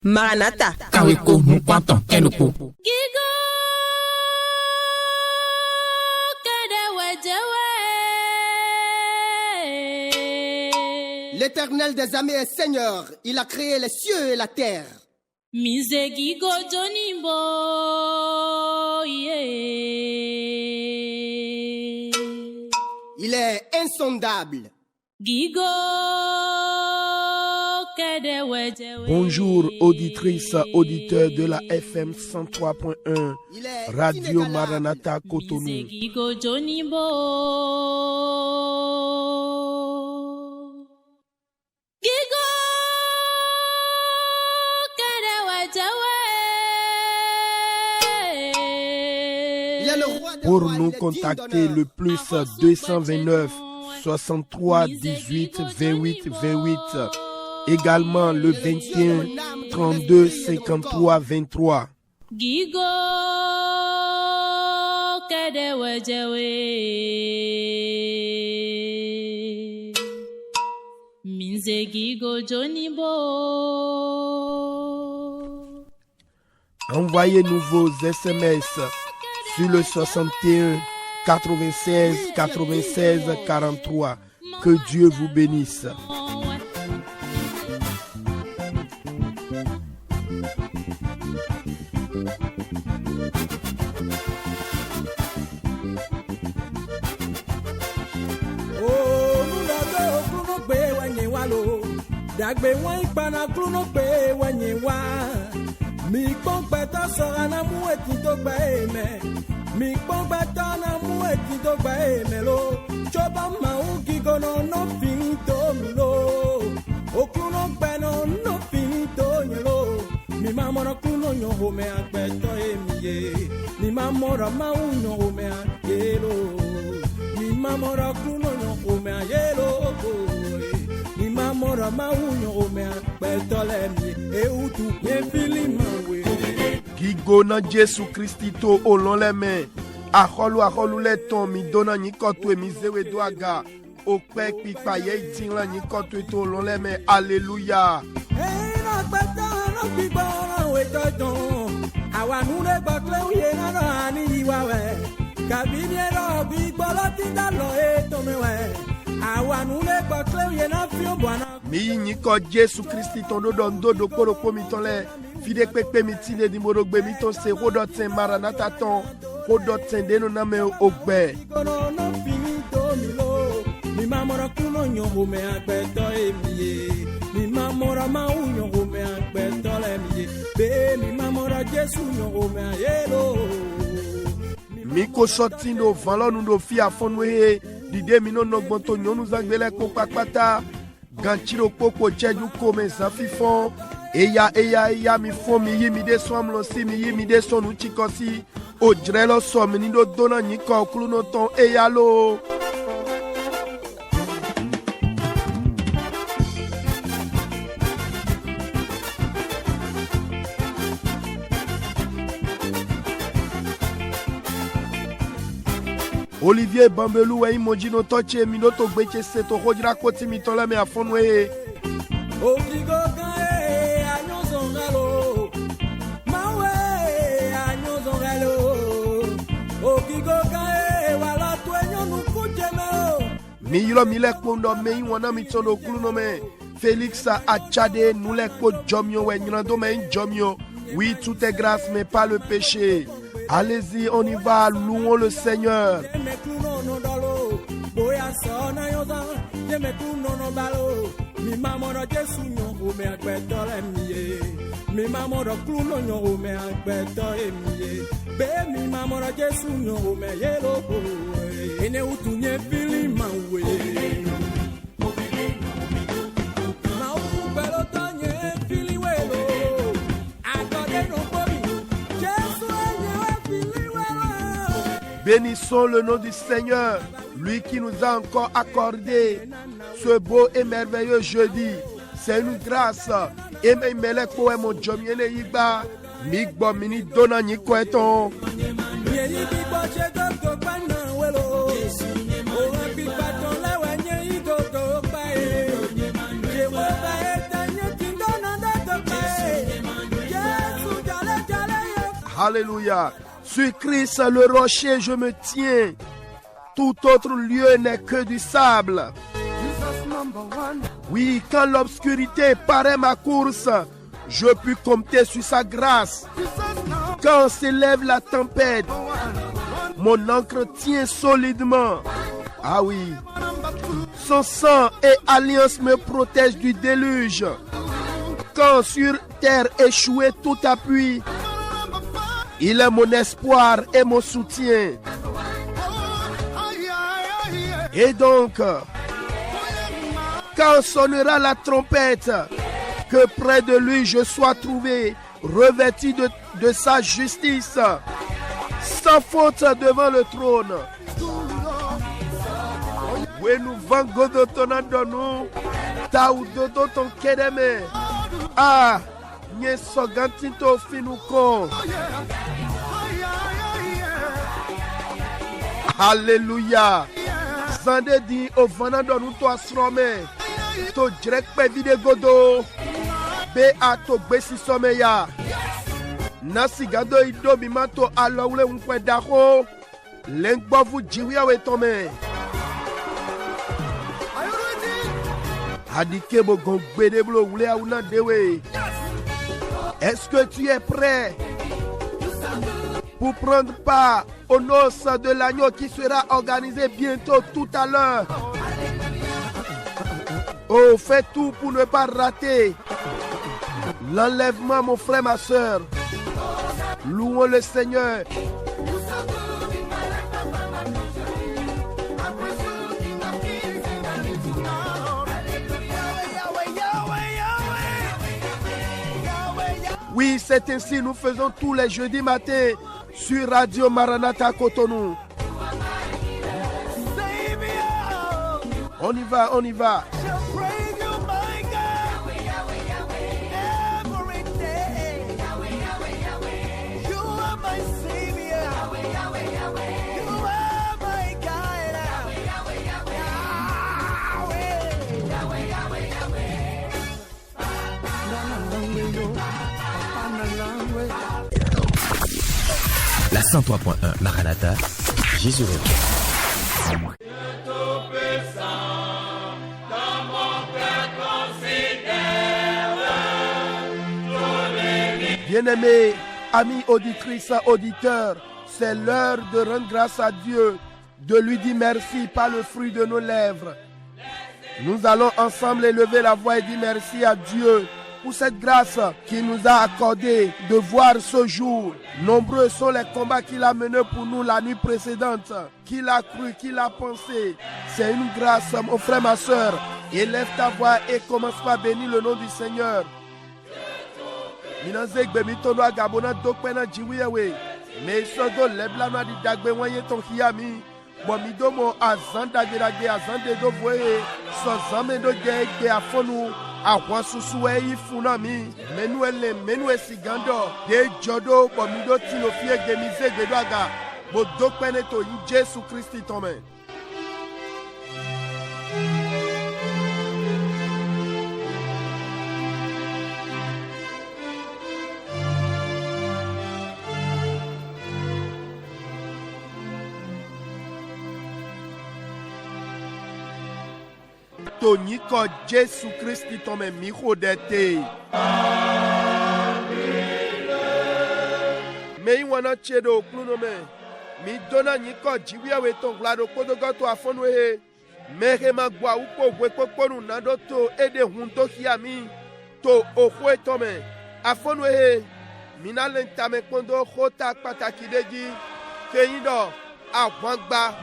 Maranatha. Kaweko Mukwanton Kenuko. Gigo Kadewejewe. L'Éternel des armées est Seigneur, il a créé les cieux et la terre. Mise Gigo Jonimbo. Il est insondable. Gigo. Bonjour auditrices, auditeurs de la FM 103.1 Radio Maranatha Cotonou. Pour nous contacter, le plus 229 63 18 28 28. Également le 21 32 53 23. Gigo Kadewejewe. Minze Gigo Jonimbo. Envoyez-nous vos SMS sur le 61 96 96 43. Que Dieu vous bénisse. Dagbe wọn ìpana kúrúnú pé wẹ̀yìn wá. Mi pọ́npẹ́tọ́ sọ̀rọ̀ náà mú ètí tó gbà èèmẹ̀. Mi pọ́npẹ́tọ́ náà mú ètí tó gbà èèmẹ̀ ló. Jọba máa ń gígọ́nà náà fi ń tó mi ló. Òkúrúnú gbẹ̀nà náà fi ń tó yẹn ló. Mi máa mọ̀rọ̀ kúrúnú yan omi àgbẹ̀tọ́ èmi yé. Mi máa mọ̀rọ̀ máa ń yan omi àgbé ló. Mi máa mọ̀rọ̀ kúrúnú yan omi àyè ló. Mamora maunyo ome akpetolemi eutu yefili mawe. Gigo na Jesu Christi to olonleme. Aholu le ton mi dona nyikoto mi zewe doaga. Ope pipa ye itinla nyikoto to olonleme. Alléluia. Na peta na bibara wetoton. Awa nune bakle uye na na ani iwawe. Kabine ro bibara tindalo etomewe. Mi nyiko Jesu Christi ton do do koro komi ton le fide pepe mi tine di morogbe mi ton se hodoten Maranatha ton hodoten deno na me ogbe. Mi mamora kuno nyo home agbeto emiye. Mi mamora maunyo home agbeto emiye. Be mi mamora Jesu nyo home ayelo. Mi ko sorti no valo nu do fi afonwe dide mi no nogboto nyonu zangbele ko papata ganchiro popo cheju ko me san fifon eya mi fon mi yi mi de som lo si mi yi mi de sonu chikosi ojre lo so mi ni do dona nyi ko kulu no ton eya lo. Olivier Bambelou e imoji no toche mi no to gbeche se to hodira koti mi to la me afonwe. Okigo gae anyozo ngalo. Mawe anyozo ngalo. Okigo gae wala tu enyo nukujeme. Mi yilo mi lek pondo me yi wana mi tono kulu no me. Félix Achade nous lek po jomyo we nyando me jomyo. Oui, tout est grâce mais pas le péché. Allez-y, on y va, louons le Seigneur. Mi mamora Jesu nyo ome agbeto emiye. Mi mamora kluno nyo ome agbeto emiye. Be mi mamora Jesu nyo ome yelo. Ene utunye fili mawe. Ma uku belo tanye fili welo. Agode no bobi. Jesu enye fili welo. Bénissons le nom du Seigneur, lui qui nous a encore accordé ce beau et merveilleux jeudi. C'est une grâce. Et me ko e mo jomiele igba mi gbo mi ni dona nyi ko eton. Alléluia. Sur Christ, le rocher, je me tiens. Tout autre lieu n'est que du sable. Oui, quand l'obscurité paraît ma course, je puis compter sur sa grâce. Quand s'élève la tempête, mon ancre tient solidement. Ah oui. Son sang et alliance me protègent du déluge. Quand sur terre échouée tout appui, il est mon espoir et mon soutien. Et donc, quand sonnera la trompette, que près de lui je sois trouvé, revêtu de sa justice, sans faute devant le trône. Oui, nous vangons de ton adonou, taoudodo ton kedeme. Ah, nye sogantito finouko. Alléluia. Zande di o vanando nous to asrome. To direct pe vide godo. Be a to besi someya. Nasi gado ido bimato alawule unkwe dako. Lengbo vu jiwia we tome. Adike bo gongbe de blo wule a una dewe. Est-ce que tu es prêt pour prendre part aux noces de l'agneau qui sera organisé bientôt tout à l'heure? Oh, fais tout pour ne pas rater l'enlèvement, mon frère, ma soeur. Louons le Seigneur. Oui, c'est ainsi, nous faisons tous les jeudis matins sur Radio Maranatha Cotonou. On y va, on y va. La 103.1 Maranatha, Jésus revient. Bien-aimés, amis auditrices, auditeurs, c'est l'heure de rendre grâce à Dieu, de lui dire merci par le fruit de nos lèvres. Nous allons ensemble élever la voix et dire merci à Dieu pour cette grâce qu'il nous a accordée de voir ce jour. Nombreux sont les combats qu'il a menés pour nous la nuit précédente, qu'il a cru, qu'il a pensé. C'est une grâce, mon frère, ma soeur. Élève ta voix et commence par bénir le nom du Seigneur. Bomidomo azanda gerage azande do voye so zame do gege afonu akwa susuwe ifunami menu esigando de jodo bomido tino fie gemize gedaga bodo pene to Jésus Christ tome. Toniko Jésus Christ tome miko dete. Me wana chedo klunome. Mi dona niko jiwia we ton glado kodogo to afonwe. Mere magwa uko gwekoponu nado to ede hunto hiami. To okwe tome. Afonwe. Mina lentame kondo khota patakideji. Keindo awangba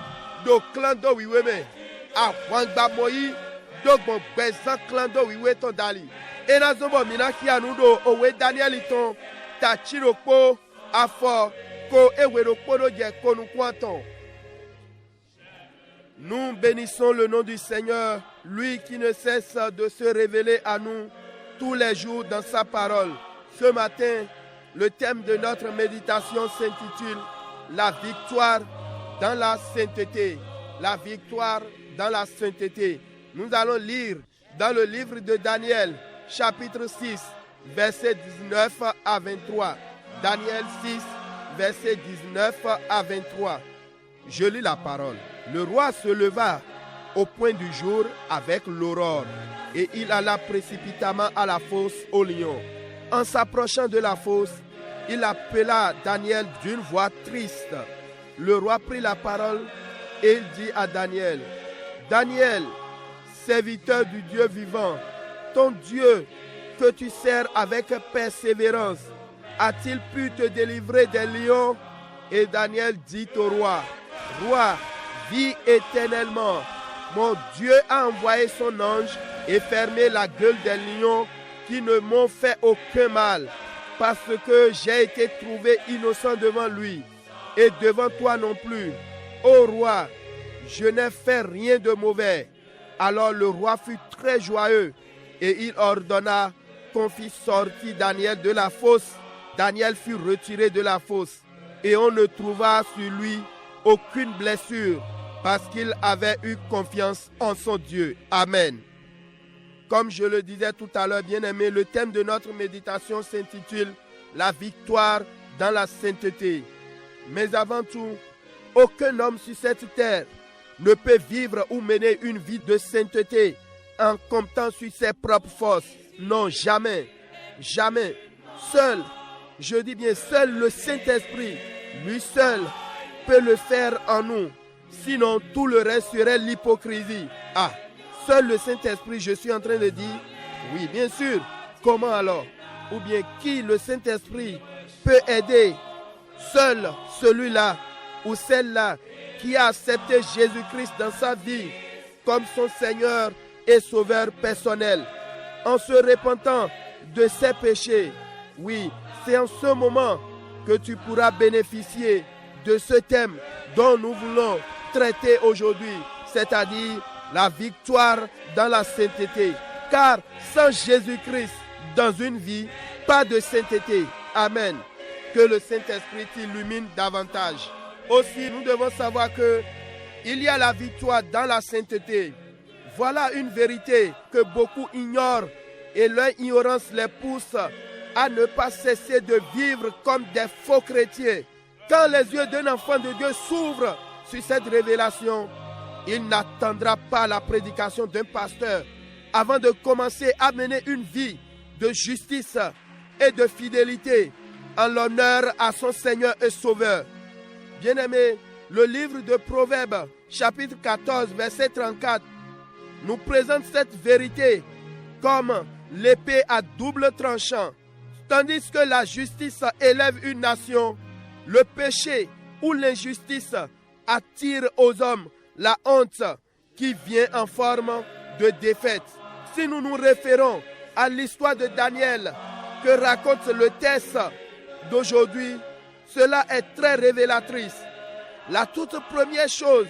do klando wiweme. Awangba moyi. Dogbo bezan klando wiwe ton dali. Ena zobo mina ki anudo owe Daniel ton tachirokpo afo ko ewerokpo do je konu kwanton. Nous bénissons le nom du Seigneur, lui qui ne cesse de se révéler à nous tous les jours dans sa parole. Ce matin, le thème de notre méditation s'intitule La victoire dans la sainteté. La victoire dans la sainteté. Nous allons lire dans le livre de Daniel, chapitre 6, versets 19 à 23. Daniel 6, versets 19 à 23. Je lis la parole. Le roi se leva au point du jour avec l'aurore, et il alla précipitamment à la fosse aux lions. En s'approchant de la fosse, il appela Daniel d'une voix triste. Le roi prit la parole et il dit à Daniel, « Daniel, serviteur du Dieu vivant, ton Dieu que tu sers avec persévérance, a-t-il pu te délivrer des lions ?» Et Daniel dit au roi, « Roi, vis éternellement. Mon Dieu a envoyé son ange et fermé la gueule des lions qui ne m'ont fait aucun mal, parce que j'ai été trouvé innocent devant lui et devant toi non plus. Ô roi, je n'ai fait rien de mauvais. » Alors le roi fut très joyeux et il ordonna qu'on fit sortir Daniel de la fosse. Daniel fut retiré de la fosse et on ne trouva sur lui aucune blessure parce qu'il avait eu confiance en son Dieu. Amen. Comme je le disais tout à l'heure, bien-aimés, le thème de notre méditation s'intitule « La victoire dans la sainteté ». Mais avant tout, aucun homme sur cette terre ne peut vivre ou mener une vie de sainteté en comptant sur ses propres forces. Non, jamais, jamais. Seul, je dis bien seul le Saint-Esprit, lui seul, peut le faire en nous. Sinon, tout le reste serait l'hypocrisie. Ah, seul le Saint-Esprit, je suis en train de dire, oui, bien sûr. Comment alors? Ou bien qui le Saint-Esprit peut aider? Seul celui-là ou celle-là qui a accepté Jésus-Christ dans sa vie comme son Seigneur et Sauveur personnel, en se repentant de ses péchés. Oui, c'est en ce moment que tu pourras bénéficier de ce thème dont nous voulons traiter aujourd'hui, c'est-à-dire la victoire dans la sainteté. Car sans Jésus-Christ dans une vie, pas de sainteté. Amen. Que le Saint-Esprit t'illumine davantage. Aussi, nous devons savoir que il y a la victoire dans la sainteté. Voilà une vérité que beaucoup ignorent et leur ignorance les pousse à ne pas cesser de vivre comme des faux chrétiens. Quand les yeux d'un enfant de Dieu s'ouvrent sur cette révélation, il n'attendra pas la prédication d'un pasteur avant de commencer à mener une vie de justice et de fidélité en l'honneur à son Seigneur et Sauveur. Bien-aimés, le livre de Proverbes, chapitre 14, verset 34, nous présente cette vérité comme l'épée à double tranchant. Tandis que la justice élève une nation, le péché ou l'injustice attire aux hommes la honte qui vient en forme de défaite. Si nous nous référons à l'histoire de Daniel que raconte le texte d'aujourd'hui, cela est très révélatrice. La toute première chose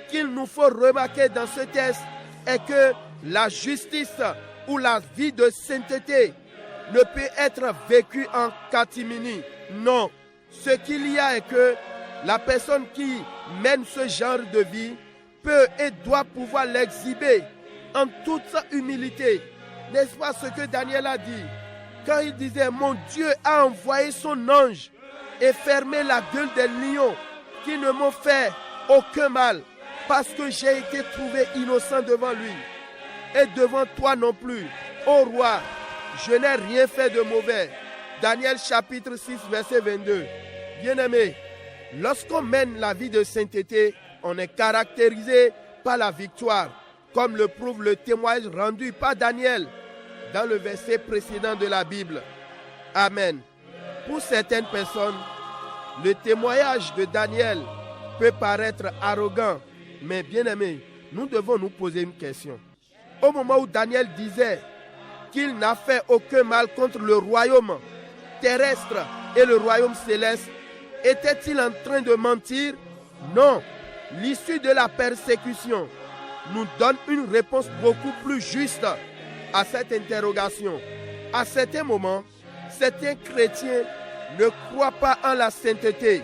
qu'il nous faut remarquer dans ce texte est que la justice ou la vie de sainteté ne peut être vécue en catimini. Non, ce qu'il y a est que la personne qui mène ce genre de vie peut et doit pouvoir l'exhiber en toute humilité. N'est-ce pas ce que Daniel a dit quand il disait « Mon Dieu a envoyé son ange et fermé la gueule des lions qui ne m'ont fait aucun mal parce que j'ai été trouvé innocent devant lui et devant toi non plus. Ô roi, je n'ai rien fait de mauvais. » Daniel chapitre 6 verset 22. Bien-aimé, lorsqu'on mène la vie de sainteté, on est caractérisé par la victoire, comme le prouve le témoignage rendu par Daniel dans le verset précédent de la Bible. Amen. Pour certaines personnes, le témoignage de Daniel peut paraître arrogant, mais bien-aimé, nous devons nous poser une question. Au moment où Daniel disait qu'il n'a fait aucun mal contre le royaume terrestre et le royaume céleste, était-il en train de mentir? Non. L'issue de la persécution nous donne une réponse beaucoup plus juste à cette interrogation. À certains moments, certains chrétiens ne croient pas en la sainteté,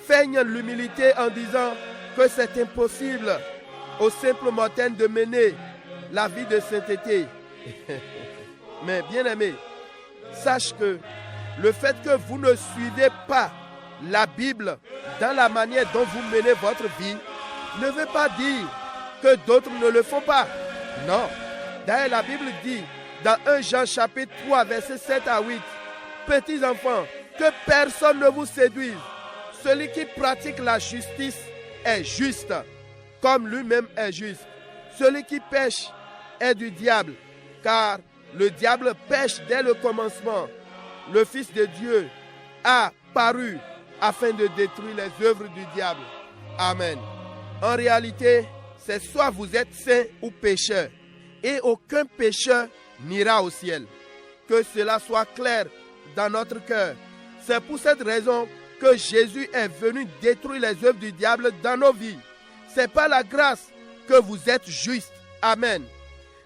feignent l'humilité en disant que c'est impossible aux simples mortels de mener la vie de sainteté. Mais bien-aimé, sache que le fait que vous ne suivez pas la Bible, dans la manière dont vous menez votre vie, ne veut pas dire que d'autres ne le font pas. Non. D'ailleurs, la Bible dit dans 1 Jean chapitre 3, versets 7 à 8, « Petits enfants, que personne ne vous séduise. Celui qui pratique la justice est juste, comme lui-même est juste. Celui qui pêche est du diable, car le diable pêche dès le commencement. Le Fils de Dieu a paru afin de détruire les œuvres du diable. » Amen. En réalité, c'est soit vous êtes saint ou pécheur, et aucun pécheur n'ira au ciel. Que cela soit clair dans notre cœur. C'est pour cette raison que Jésus est venu détruire les œuvres du diable dans nos vies. C'est par la grâce que vous êtes justes. Amen.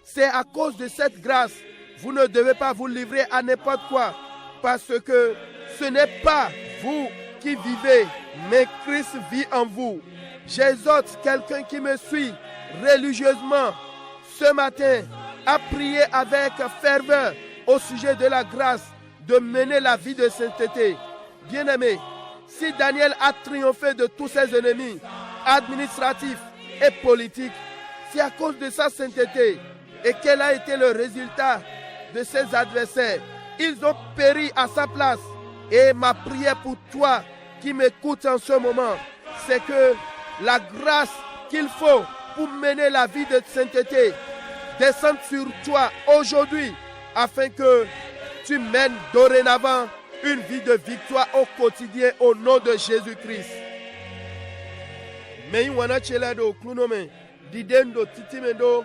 C'est à cause de cette grâce, vous ne devez pas vous livrer à n'importe quoi, parce que ce n'est pas vous qui vivez, mais Christ vit en vous. J'exhorte quelqu'un qui me suit religieusement ce matin à prier avec ferveur au sujet de la grâce de mener la vie de sainteté. Bien-aimé, si Daniel a triomphé de tous ses ennemis administratifs et politiques, c'est à cause de sa sainteté. Et quel a été le résultat de ses adversaires? Ils ont péri à sa place. Et ma prière pour toi qui m'écoutes en ce moment, c'est que la grâce qu'il faut pour mener la vie de sainteté descende sur toi aujourd'hui, afin que tu mènes dorénavant une vie de victoire au quotidien au nom de Jésus-Christ. Mais wana chelado klunome didendo titimendo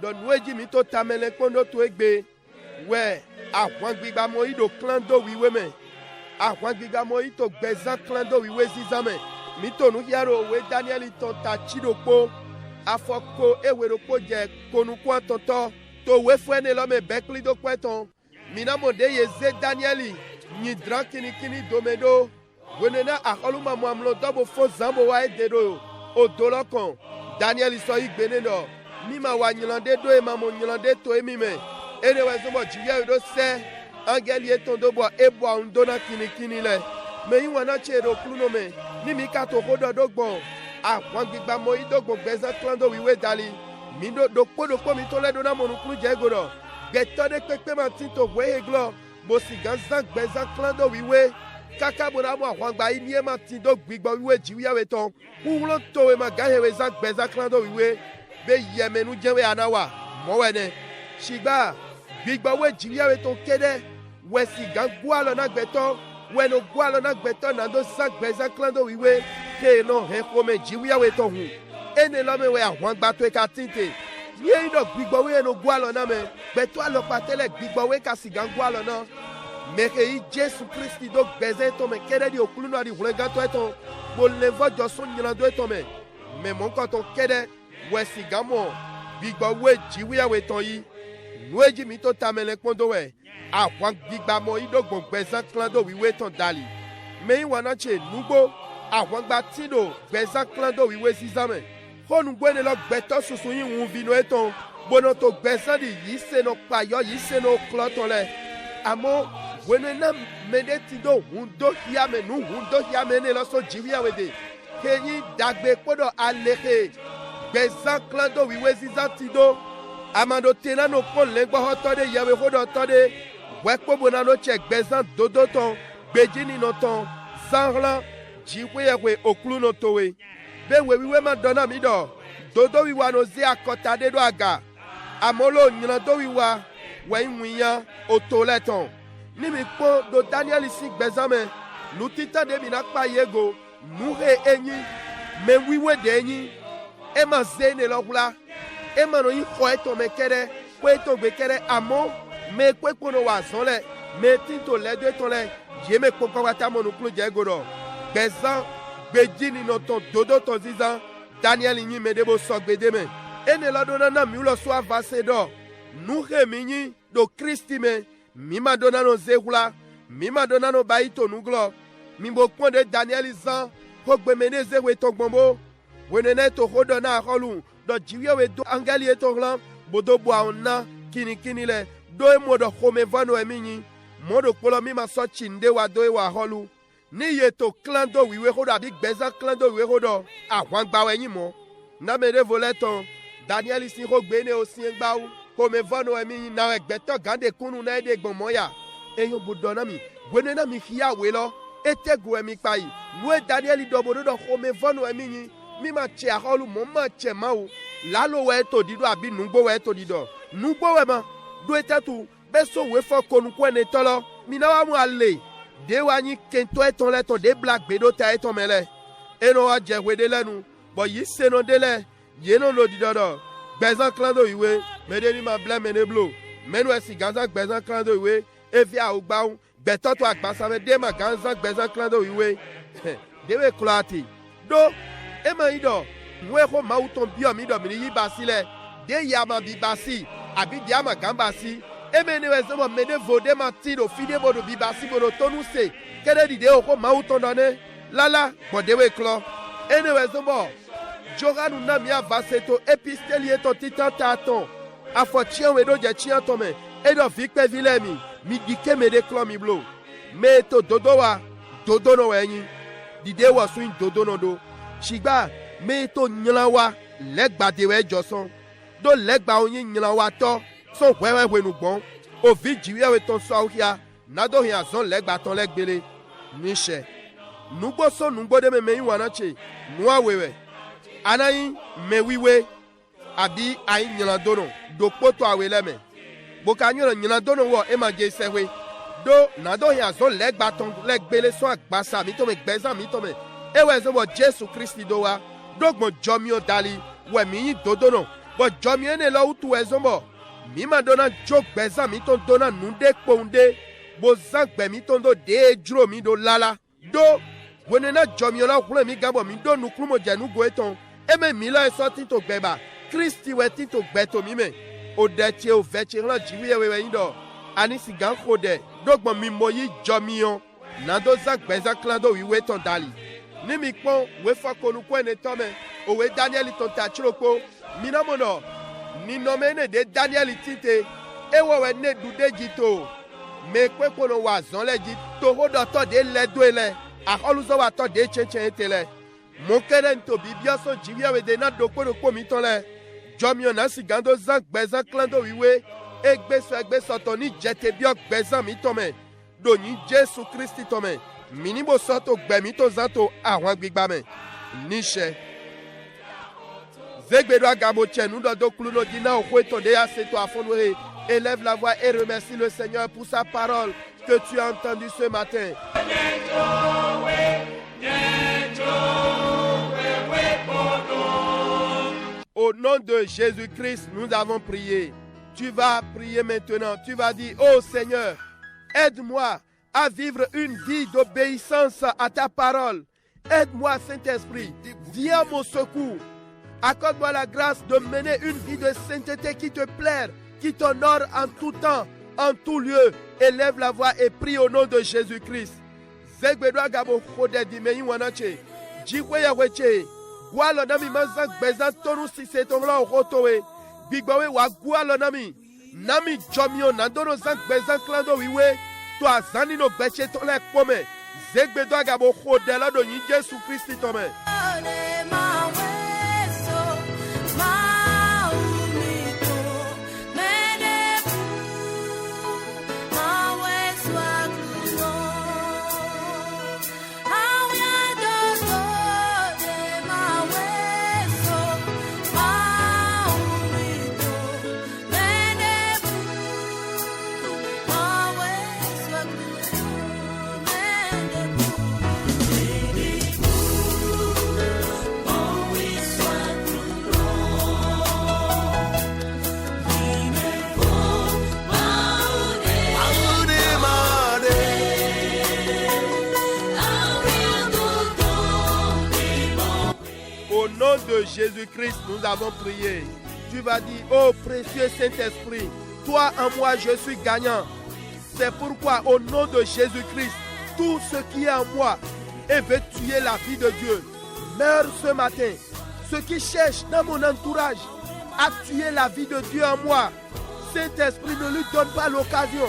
don weji mito tamele kondo to egbe we àwọn gbigba mo ido klando wiwe me àwọn gbigba mo ito gbezan klando wiwe zizame mito nu yaro we Daniel ton ta chidopo afoko eweroko je konuku antoto to we fuene lo me bekli do kweton minamo de yeze Danieli ni drankini kini domedo wenena akoluma mo amlo dobo fo zambo wa ededo odolokon Daniel iso igbene no mima wa nyilande do e mamo nyilande to emi me ere we zomo jiye do se angeli etondo bo ebo ondona kini le me yiwana chero kluno me ni mi ka to hodo dogbo àwọn gbigba mo idogbo gbeza klando wiwe dali mi do podo mi to le do na mo nklu je goro gbeto de pepe ma tinto we glo bo si ganza gbeza klando wiwe kaka bona mo àwọn gba ini ma tindo gbigbo wiwe jiwe we ton ulo to we ma gahe we za gbeza klando wiwe be yemenu jewe anawa mo wene shigba gbigbo we jiwe we ton kede we si gangwa lo na gbeto we no gwa lo na gbeto na do za gbeza klando wiwe ke no he kome jiwe we ton hu ene lo me we àwọn gba to e ka tinte ye ino gbigbo we no gwa lo na me gbeto alo patele gbigbo we ka si gangwa lo na meke Jésus Christ do gbeze to me kede di okulu no di hulenga to eton mo levo jo so nyilando eton me mon ko ton kede we si gamo gbigbo we jiwe we ton yi nueji mi to tamele pondo we àwọn gbigba mo idogbo gbezan klando wiwe ton dali me wana che nugbo àwọn gba tindo gbezan klando wiwe sizame honu gwene lo gbeto susu yin wun vino eton bono to gbezan di yi se no payo yi se no kloton le amo wene na mede tindo hundo hiame nu hundo hiame ne lo so jiwe wede keyin dagbe podo aleke gbezan klando wiwe sizan tindo amando tena no pon lengbo hotode yawe hodo tode wepo bona no che gbezan dodo ton gbejini no ton sanhlan jiwe we oklu no towe be we wiwe ma dona mi do dodo wiwa no ze akotade do aga amolo nyina do wiwa we nwiyan otoleton ni mi po do Daniel si gbezan me nu tita de mi na pa yego nu he enyi me wiwe de enyi e ma ze ne lo hula e ma no yi ho eto me kere po eto gbe kere amo me kwe kono wa zonle me tinto le de ton le je me kokwa wata mo nu klu je goro gbezan gbejini no ton dodo ton zizan Daniel yin me debo so gbede me ene la dona na mi lo so avase do nu he mi yin do Christi me mi ma dona no zehula mi ma dona no baito nu glo mi bo pon de Daniel zan ko gbe me ne zewe ton gbombo wenene to hodo na holu do jiwe we do angeli eto glan bodo bo onna kini le do e modo home vano e minyi modo polo mi ma so chinde wa do e wa holu Ni yeto klando wiwe hodo abi gbeza klando wiwe hodo. Awangba wenyi mo. Na me de voleton. Daniel isin ho gbene osin gba ou. Ko me vono emi na egbeto gande kunu na ede gbon moya. Eyo budona mi. Gwene na mi hiya welo. Ete gwe mi pai. Nwe Daniel idobodo do ko me vono emi ni. Mi ma che aholu mo ma che ma ou. Lalo we to dido abi nugbo we to dido. Nugbo we ma. Do etetu. Beso we fo konu kwene tolo. Mi na wa mu ale. De wani kento eton le ton de black bedo ta eton mele. Eno wa je wede lenu. Bo yi seno dele. Yeno lo didodo. Bezan klando iwe. Mede ni ma ble mene blo. Menu esi ganzan bezan klando iwe. Evi a ugbaun. Beto to akbasa me de ma ganzan bezan klando iwe. Dewe klati. Do. Ema ido. Mwe ko ma uton biyo mi do mini yi basile. De yama bi basi. Abi diama gambasi. Eme ne wezemo mene vode ma tido. Fide bodo bi basi bodo tonu se. Kede di de oko ma uton done. Lala. Bo dewe klo. Ene wezemo. Joranu na mi avaseto epistelie to titan taton. Afo chien wedo je chien tome. Edo vikpe vilemi. Mi dike me de klo mi blo. Me to dodo wa. Dodo no wenyi. Dide wa swing dodo no do. Shigba. Me to nyala wa. Legba dewe joson. Do legba onye nyala wa to. Son wewe wenu bon. O vi jiwe we ton so ahia. Nado hia zon legba ton legbele. Nishe. Nugbo so nugbo de me wanache. Nwa wewe. Anayi mewiwe abi ayi nyaladono do poto aweleme boka nyaladono wo emaje sewe do nado ya zo legbaton legbele so agbasa mi to me gbeza mi to me ewe zo bo Jesu Christi do wa dogbon jomio dali we mi dodono bo jomio ne lo utu ezombo mi ma dona jo gbeza mi to dona nunde ponde bo zagbe mi to do de juro mi do lala do wonena jomio la kule mi gabo mi do nukrumo jenu go eton Eme mila e sorti to gbeba. Christi weti to gbeto mime. O deche o veche ran jiwi ewe indo. Ani si gan khode. Dogbo mi moyi jomion. Nando zak beza klando wiwe ton dali. Ni mi pon we fa konu kwene tome. O we Daniel ton tachiroko. Mina mono. Ni nomene de Daniel tite. Ewe we ne dude jito. Me kwe kono wa zonle jito. Hodo to de le doele. Akoluzo wa to de chenchen etele. Mon keren to bibia so jiwia we de na dokpo mi ton le. Jomio na sigando zak bezan klando wiwe. Egbe so to ni jete bio bezan mi tome. Do ni Jesu Christi tome. Minibo soto gbe mi to zato awon gbigba me. Nishe. Zegbedo agamo chenu do dokulu no dina okwe to de aseto afonwe. Élève la voix et remercie le Seigneur pour sa parole que tu as entendue ce matin. Au nom de Jésus-Christ, nous avons prié. Tu vas prier maintenant. Tu vas dire, oh Seigneur, aide-moi à vivre une vie d'obéissance à ta parole. Aide-moi, Saint-Esprit. Viens à mon secours. Accorde-moi la grâce de mener une vie de sainteté qui te plaire, qui t'honore en tout temps, en tout lieu. Élève la voix et prie au nom de Jésus-Christ. Zegbedoa gabo khode di meyi wanache. Jikwe ya weche. Gwalo nami manzak bezan tonu si se tongla okotowe. Bigbawe wa gwalo nami. Nami jomio nandono zank bezan klando wiwe. To azani no beche tole kome. Zegbedoa gabo khode la do yin Jesu Christi tome. Au nom de Jésus-Christ, nous avons prié. Tu vas dire, oh précieux Saint-Esprit, toi en moi je suis gagnant. C'est pourquoi au nom de Jésus-Christ, tout ce qui est en moi et veut tuer la vie de Dieu, meurt ce matin. Ceux qui cherchent dans mon entourage à tuer la vie de Dieu en moi, Saint-Esprit ne lui donne pas l'occasion.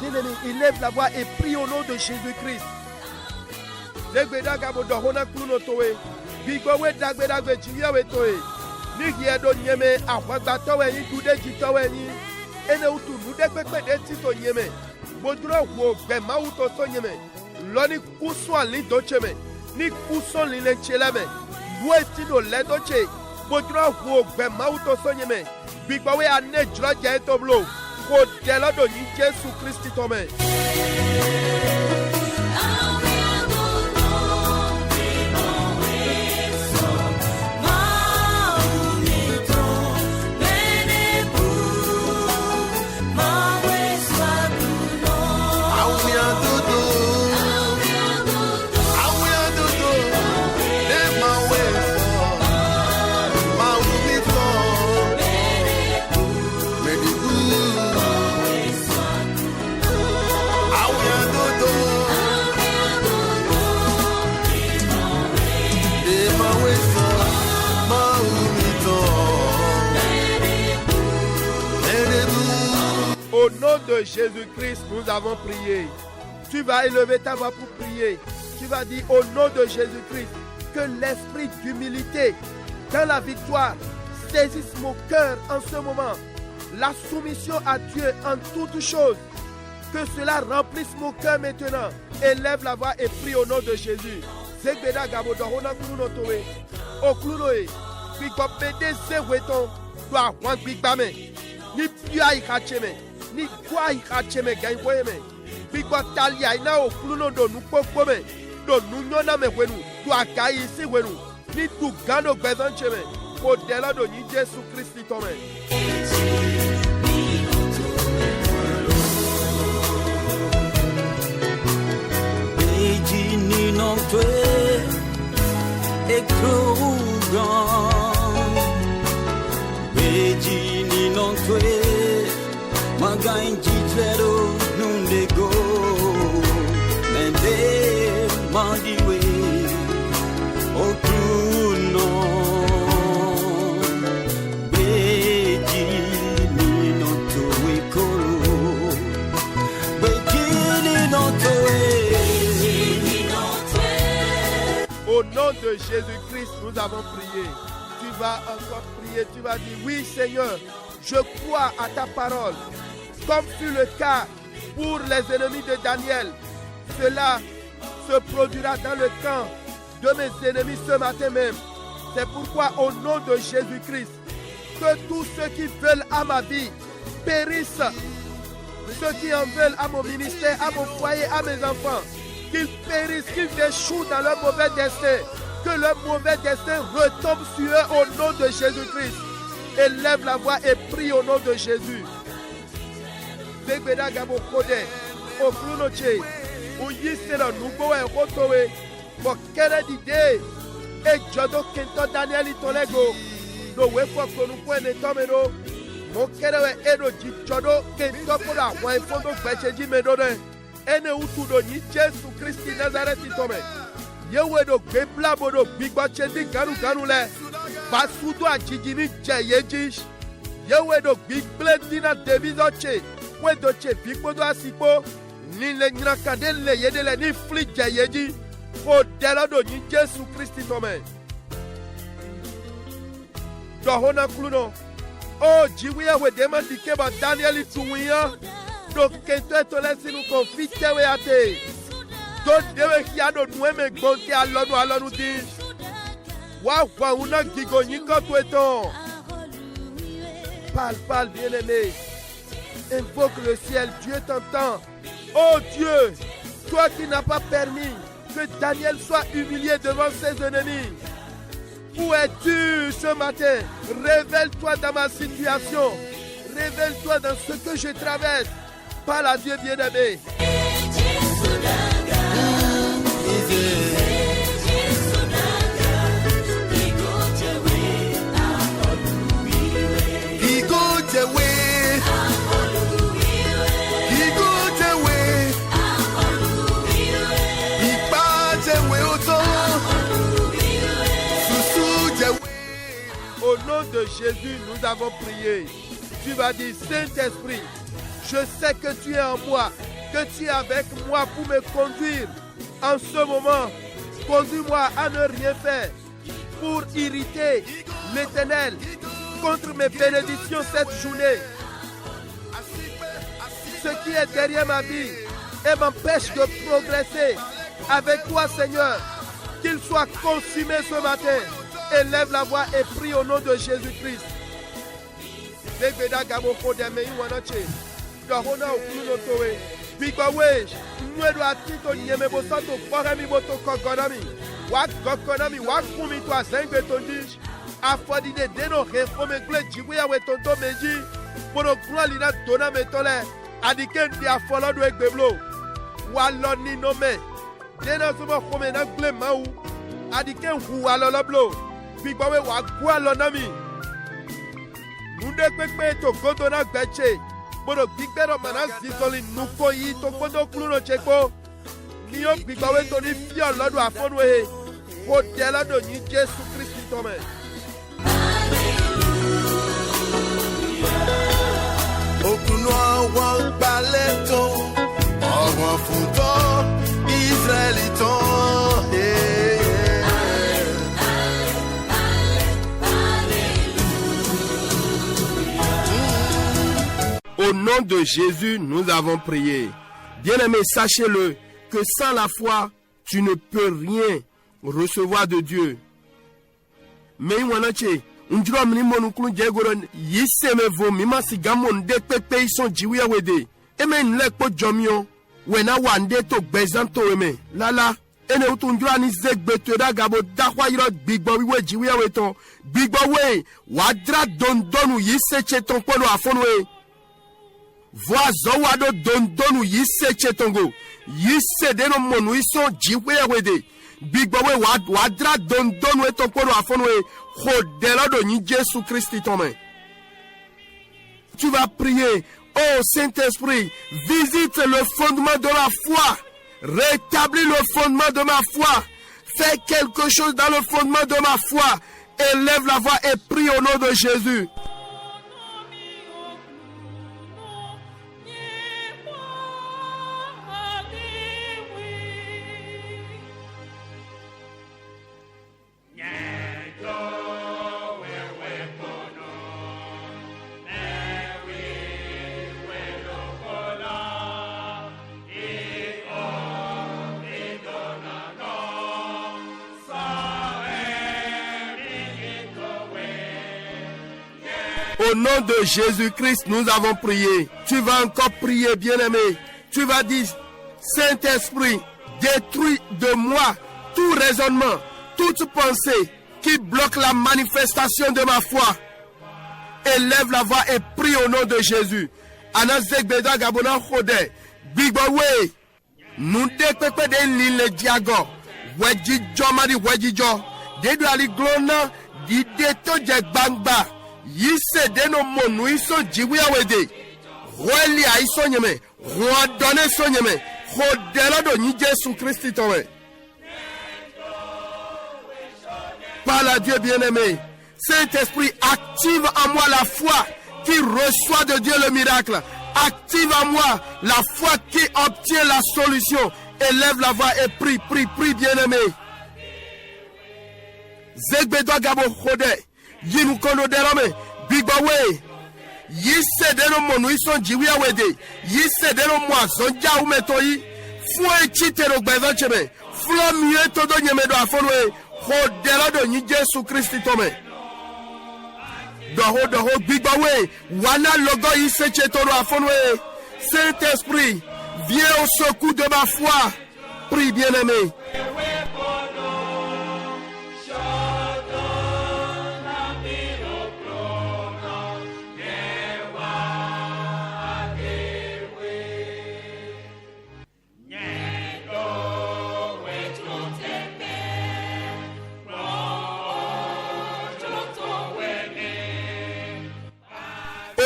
Bien-aimé, il lève la voix et prie au nom de Jésus-Christ. Zegbeda gabo dohona kluno towe. Bigo we dagbe jiya we towe. Ni hiedo nyeme ahwagba towe yin dude jitowe yin. Ene utu nude pepe de tito nyeme. Bodro wo gbe mauto so nyeme. Loni kuswa li docheme. Ni kuson li lencheleme. Dwe tino le doche. Bodro wo gbe mauto so nyeme. Bigo we ane jro je toblo. Ko delodo yin Jesu Christi tome. Au nom de Jésus-Christ, nous avons prié. Tu vas élever ta voix pour prier. Tu vas dire au nom de Jésus-Christ que l'esprit d'humilité dans la victoire saisisse mon cœur en ce moment. La soumission à Dieu en toutes choses. Que cela remplisse mon cœur maintenant. Élève la voix et prie au nom de Jésus. Zegbeda gabo dohona kluno towe. O klunoe. Bigopede zeweton. Doa wan bigbame. Ni pia ikacheme. Ni kwa ikacheme gainboyeme. Bigotalia ina o kluno do nukpokpome. Do nunyona me wenu. Doa kai isi wenu. Ni du gano gbezancheme. O dela do ni Jesu Christi tome. Ni non tue e krugan Beji ni non tue Magain jitlero nundego Mende mandiwe o kruno Beji ni non tue koro Beji ni non tue. Au nom de Jésus-Christ, nous avons prié. Tu vas encore prier, tu vas dire, oui Seigneur, je crois à ta parole. Comme fut le cas pour les ennemis de Daniel, cela se produira dans le camp de mes ennemis ce matin même. C'est pourquoi au nom de Jésus-Christ, que tous ceux qui veulent à ma vie périssent. Ceux qui en veulent à mon ministère, à mon foyer, à mes enfants, qu'ils périssent, qu'ils échouent dans leur mauvais destin, que leur mauvais destin retombe sur eux au nom de Jésus-Christ. Élève la voix et prie au nom de Jésus. Zegbeda gabo kode, o klunoche, o yisera nubo e rotowe, mo kere dide, e jodo kento Daniel itolego, no wefo konu kwene tomero, mo kere we edo jijodo kento pola wa ifondo gbecheji medode. Ene utudo ni Jesu Christi Nazareth tome. Yewe do gbebla bodo bigbache di ganu le. Basudo ajiji ni jeyeji. Yewe do gbigle dina devizoche. We do che bigbodo asipo. Ni le nyrakade le yedele ni fli jeyeji. O delado ni Jesu Christi tome. Dohona kluno. Oh jiwiya we demandi keba Daniel tuwiya. Donc, qu'est-ce que nous confie donc, dewe kiado nueme gonte alonu nous dit. Wa una gigoni koto. Parle, bien-aimé. Invoque le ciel, Dieu t'entend. Oh Dieu, toi qui n'as pas permis que Daniel soit humilié devant ses ennemis. Où es-tu ce matin? Révèle-toi dans ma situation. Révèle-toi dans ce que je traverse. Parle à Dieu bien-aimé. Au nom de Jésus, nous avons prié. Tu vas dire, Saint-Esprit, je sais que tu es en moi, que tu es avec moi pour me conduire en ce moment Conduis-moi à ne rien faire pour irriter l'Éternel contre mes bénédictions cette journée. Ce qui est derrière ma vie et m'empêche de progresser avec toi, Seigneur, qu'il soit consumé ce matin. Élève la voix et prie au nom de Jésus-Christ. Munde pepe to godo na gbeche bodo gbigbe mana zizoli nuko yi to godo kluno cheko ni o gbigbawe to ni fi olodo afonwe ko de lodo yin Jesu Kristi to me. Okuno wa baleto ọgbọn funto Israeliton. Au nom de Jésus, nous avons prié. Bien-aimés, sachez-le que sans la foi, tu ne peux rien recevoir de Dieu. Mais ndiro mini monu kunu jegoro yiseme vo mima sigamon de pepe ison jiwe wede. Eme nle po jomio wena wande to bezanto eme. Lala ene utu ndiro ni zegbe to da gabo dakwa yiro gbigbo wiwe jiwe weton. Gbigbo we wadra dondonu yise cheton polo afonwe. Voisin wado dondonu yise chetongo yise deno monu ison jiwe wede bigbawe wadra dondonu etonkoro afonwe khodelodo ni Jésus Christ tome. Tu vas prier, oh Saint-Esprit, visite le fondement de la foi, rétablis le fondement de ma foi, fais quelque chose dans le fondement de ma foi, élève la voix et prie au nom de Jésus. Au nom de Jésus-Christ, nous avons prié. Tu vas encore prier, bien-aimé. Tu vas dire, Saint-Esprit, détruis de moi tout raisonnement, toute pensée qui bloque la manifestation de ma foi. Élève la voix et prie au nom de Jésus. Anazek beda gabona khode. Bigbawe. Nous dépepe de l'île diago. Weji jomari weji jo. Dedu ali glona di deto je bangba. Yise deno monu iso jiwi awede. Weli aiso nyeme. Wadone so nyeme. Khodela do ni Jésus Christ towe. Parle à Dieu bien-aimé. Saint-Esprit, active en moi la foi qui reçoit de Dieu le miracle. Active en moi la foi qui obtient la solution. Élève la voix et prie, prie, prie, bien-aimé. Zegbedo gabo khode. Yinu kono derome. Bigbawe. Yise deno monu ison jiwi awede. Yise deno mwa zonja umetoyi. Fue chitero gbezo cheme. Flo miye todo nyemedo afonwe. Khodela do ni Jésus Christ tome. Doho bigbawe. Wana logo yise chetoro afonwe. Saint-Esprit, viens au secours de ma foi. Prie bien-aimé.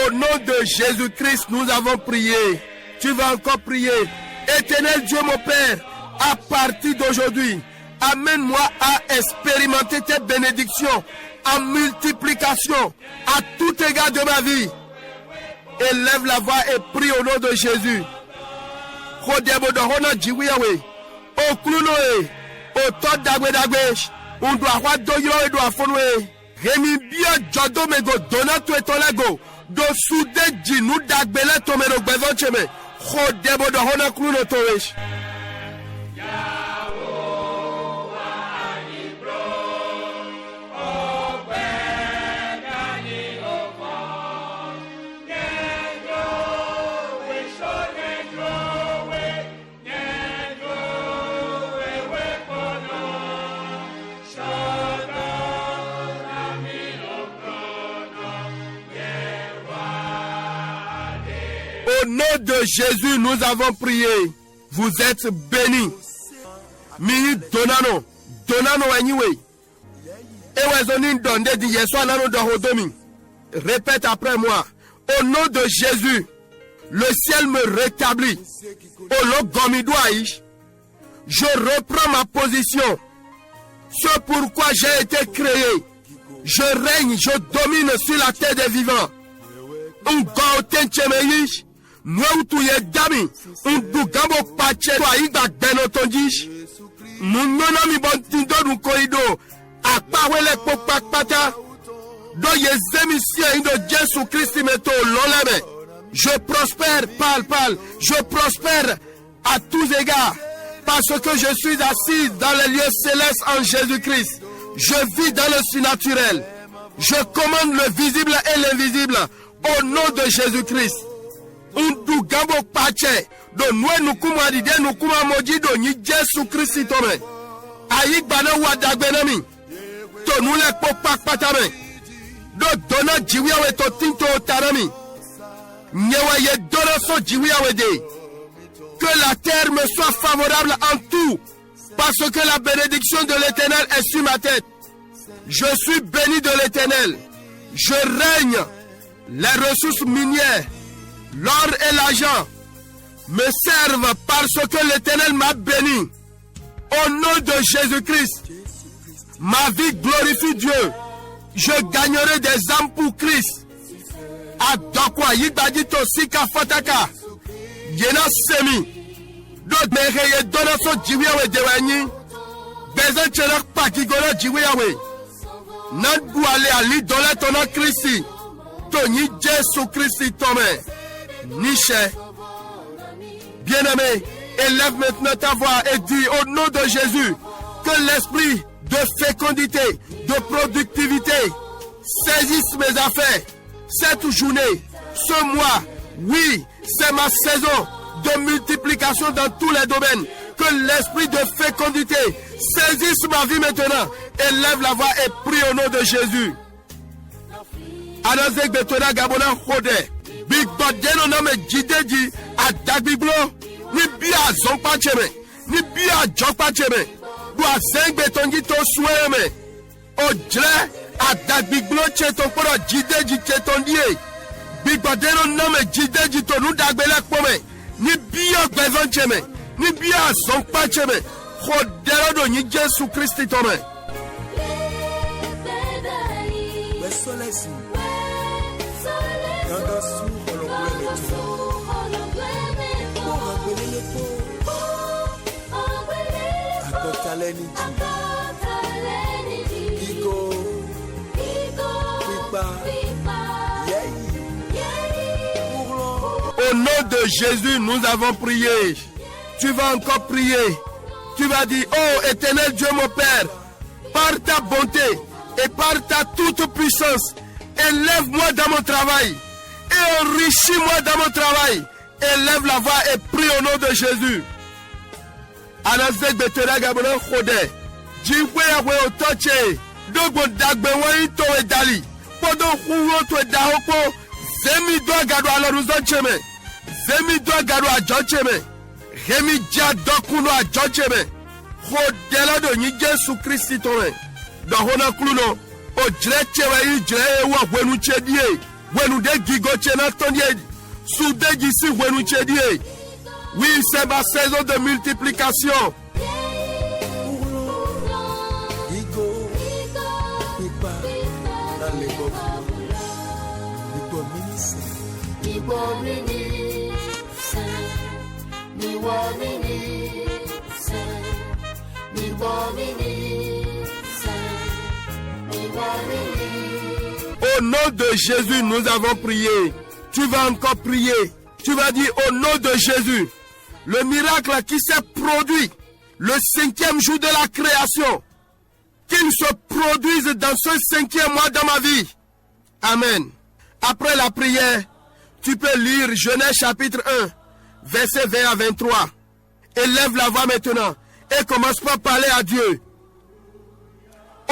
Au nom de Jésus-Christ, nous avons prié. Tu vas encore prier. Éternel Dieu mon Père, à partir d'aujourd'hui, amène-moi à expérimenter tes bénédictions en multiplication à tout égard de ma vie. Élève la voix et prie au nom de Jésus. Auto dagbe. On doit avoir doyo et doit fonwe. Remi bien jodo mego dona tu etolego. Do soude djinu dagbele tomero bezon cheme. Chodebo do hona kruno towesh. Au nom de Jésus, nous avons prié. Vous êtes bénis. Mini donano anyway. Ewezonin donde di yeswa nano do hodomi. Répète après moi. Au nom de Jésus, le ciel me rétablit. Au logomidouaïch, je reprends ma position. Ce pourquoi j'ai été créé. Je règne, je domine sur la terre des vivants. Noutuye dami, undugambo pache to aiga benotondish. Munona mi bontindo du koido, akpawele popakpata. Do yezemi sia indo Jésus Christ meto loleme. Je prospère, parle, je prospère à tous égards. Parce que je suis assis dans les lieux célestes en Jésus-Christ. Je vis dans le surnaturel. Je commande le visible et l'invisible au nom de Jésus-Christ. Undu gambo pache do noue nukuma dide nukuma moji do ni Jésus Christ tome ayik bana wadagbenami to nule popak patame do dona jiwiawe to tinto tarami nyewa ye dona so jiwiawe de que la terre me soit favorable en tout parce que la bénédiction de l'Éternel est sur ma tête. Je suis béni de l'Éternel. Je règne. Les ressources minières, l'or et l'argent me servent parce que l'Éternel m'a béni. Au nom de Jésus-Christ, ma vie glorifie Dieu. Je gagnerai des âmes pour Christ. Adokwa yibadito sika fataka. Yena semi. Donc mereye dona so jiwiawe dewani. Bezan chenak pakigona jiwiawe. Nan douale ali dola tona Christi. Tony Jésus Christ Tomé. Niche. Bien-aimé, élève maintenant ta voix et dis au nom de Jésus que l'esprit de fécondité, de productivité saisisse mes affaires. Cette journée, ce mois, oui, c'est ma saison de multiplication dans tous les domaines. Que l'esprit de fécondité saisisse ma vie maintenant. Élève la voix et prie au nom de Jésus. Anazek betona gabona khode big badeno na me jideji adagbiglo ni bia zonpa cheme ni bia jokpa cheme do azeng betonji to sueme ojre adagbiglo cheto poro jideji chetondie big badeno na me jideji to nu dagbele pome ni bia gbezon cheme ni bia zonpa cheme khodero do ni Jésus Christ tome. Au nom de Jésus, nous avons prié. Tu vas encore prier. Tu vas dire, oh éternel Dieu mon Père, par ta bonté et par ta toute puissance, élève-moi dans mon travail et enrichis-moi dans mon travail. Élève la voix et prie au nom de Jésus. Anazek betera gabona khode. Jiwe awe otoche. Dogo dagbe wani to e dali. Podo kuwo to e dahoko. Zemi do gado aloruzon cheme. Zemi do gado ajocheme. Remi dia dokuno ajocheme. Khodela do ni Jésus Christ tome. Do hona kluno. O drechewe yi dre wa wenu chedie. Wenu de gigo chena tonye. Soude d'ici wenu chedie. Oui, c'est ma saison de multiplication. Au nom de Jésus, nous avons prié. Tu vas encore prier. Tu vas dire au nom de Jésus, le miracle qui s'est produit le 5e jour de la création, qu'il se produise dans ce 5e mois dans ma vie. Amen. Après la prière, tu peux lire Genèse chapitre 1, verset 20 à 23. Élève la voix maintenant et commence par parler à Dieu.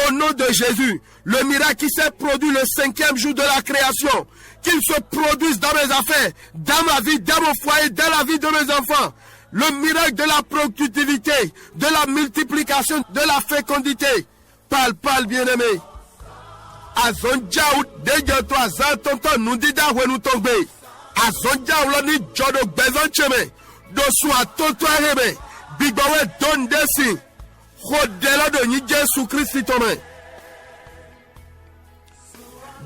Au nom de Jésus, le miracle qui s'est produit le 5e jour de la création, qu'il se produise dans mes affaires, dans ma vie, dans mon foyer, dans la vie de mes enfants. Le miracle de la productivité, de la multiplication, de la fécondité. Parle, bien-aimé. Azonjaou, déjà toi, Zantonton, nous dit d'avouer nous tomber. Azonjaou, l'on dit Jodo Bezancheme, de soi, Tonto Rebe, Bigowe, Don Desi, Rodela de Jésus Christ, Tomé.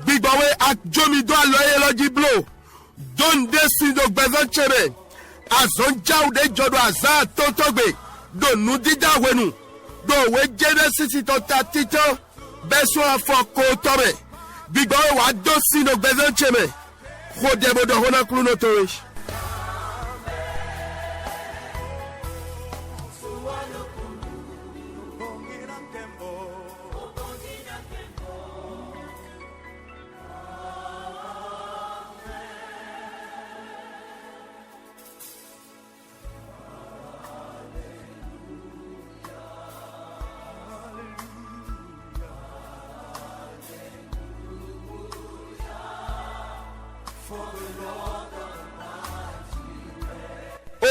Bigowe, ak Jomido, Loye, Lodiblo, Don Desi, de Bezancheme. Azonjaou, de Jodo, Zantonton, de nous dit d'avouer nous. Do we Genesis itota tito beso afoko tome bigo wa dosi no bezancheme khodebo do hona kluno toish.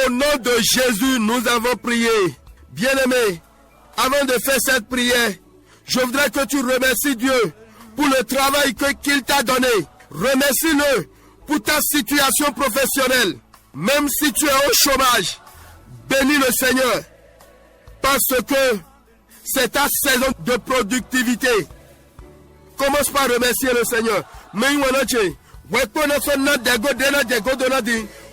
Au nom de Jésus, nous avons prié. Bien-aimé, avant de faire cette prière, je voudrais que tu remercies Dieu pour le travail qu'il t'a donné. Remercie-le pour ta situation professionnelle. Même si tu es au chômage, bénis le Seigneur. Parce que c'est ta saison de productivité. Commence par remercier le Seigneur.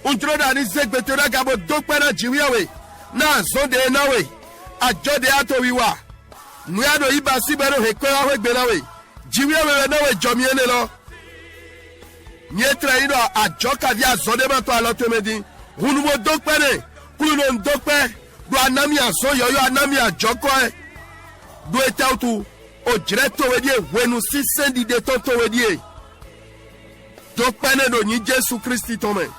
Untro da ni zegbetora gabo dokpena jiwiawe na zonde nawe ajode ato wiwa nuado ibasi bero hekwera we gberawe jiwiawe nawe jomiene lo nyetra ino ajoka via zonde ma to aloto medi hunumo dokpene kuno dokpe do anami aso yoyo anami ajoko e do etautu ojreto wedie wenu sisendi de tonto wedie dokpene do ni Jésus Christ tome.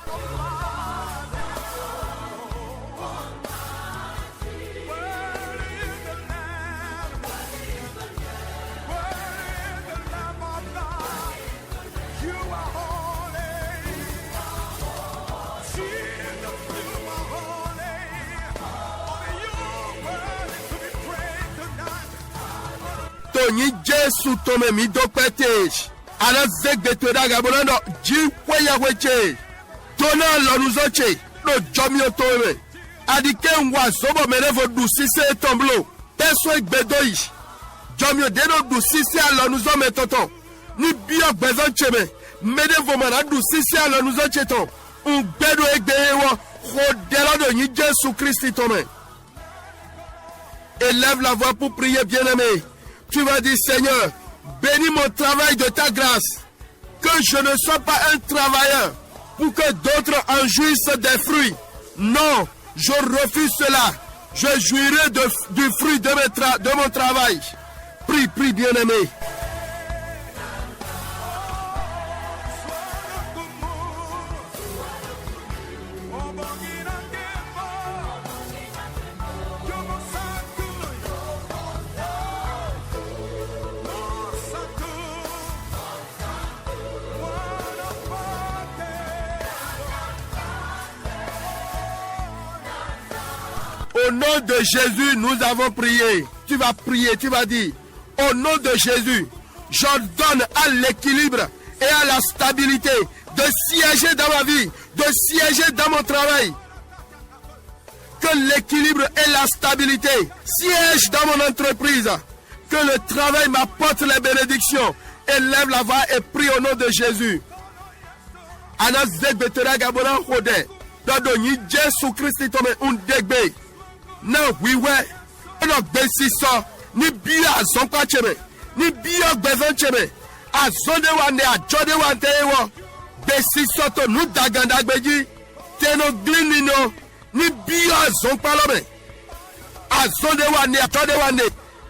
Tony Jésus tome mi dokpetej ala zegbetora gabolando jikwaya weche tona lonuzoche no jomio tome adike ngwa zobo merevo du sise tomblo peso egbedoyi jomio deno du sise alonuzo metoton ni bio gbezoncheme merevo mana du sise alonuzoche ton ungbedo egbewo khodelado ni Jésus Christ tome. Élève la voix pour prier, bien-aimé. Tu vas dire, Seigneur, bénis mon travail de ta grâce. Que je ne sois pas un travailleur pour que d'autres en jouissent des fruits. Non, je refuse cela. Je jouirai du fruit de mon travail. Prie, bien-aimé. Au nom de Jésus, nous avons prié. Tu vas prier, tu vas dire, au nom de Jésus, j'ordonne à l'équilibre et à la stabilité de siéger dans ma vie, de siéger dans mon travail. Que l'équilibre et la stabilité siègent dans mon entreprise. Que le travail m'apporte les bénédictions. Élève la voix et prie au nom de Jésus. Jésus Christ tome un degbe. Na wiwe no gbesiso ni bi azonpa cheme ni bi ogbezon cheme azonde wane ajode wante ewo gbesiso to nu daganda gbeji teno glinino ni bi azonpa lome azonde wane ajode wane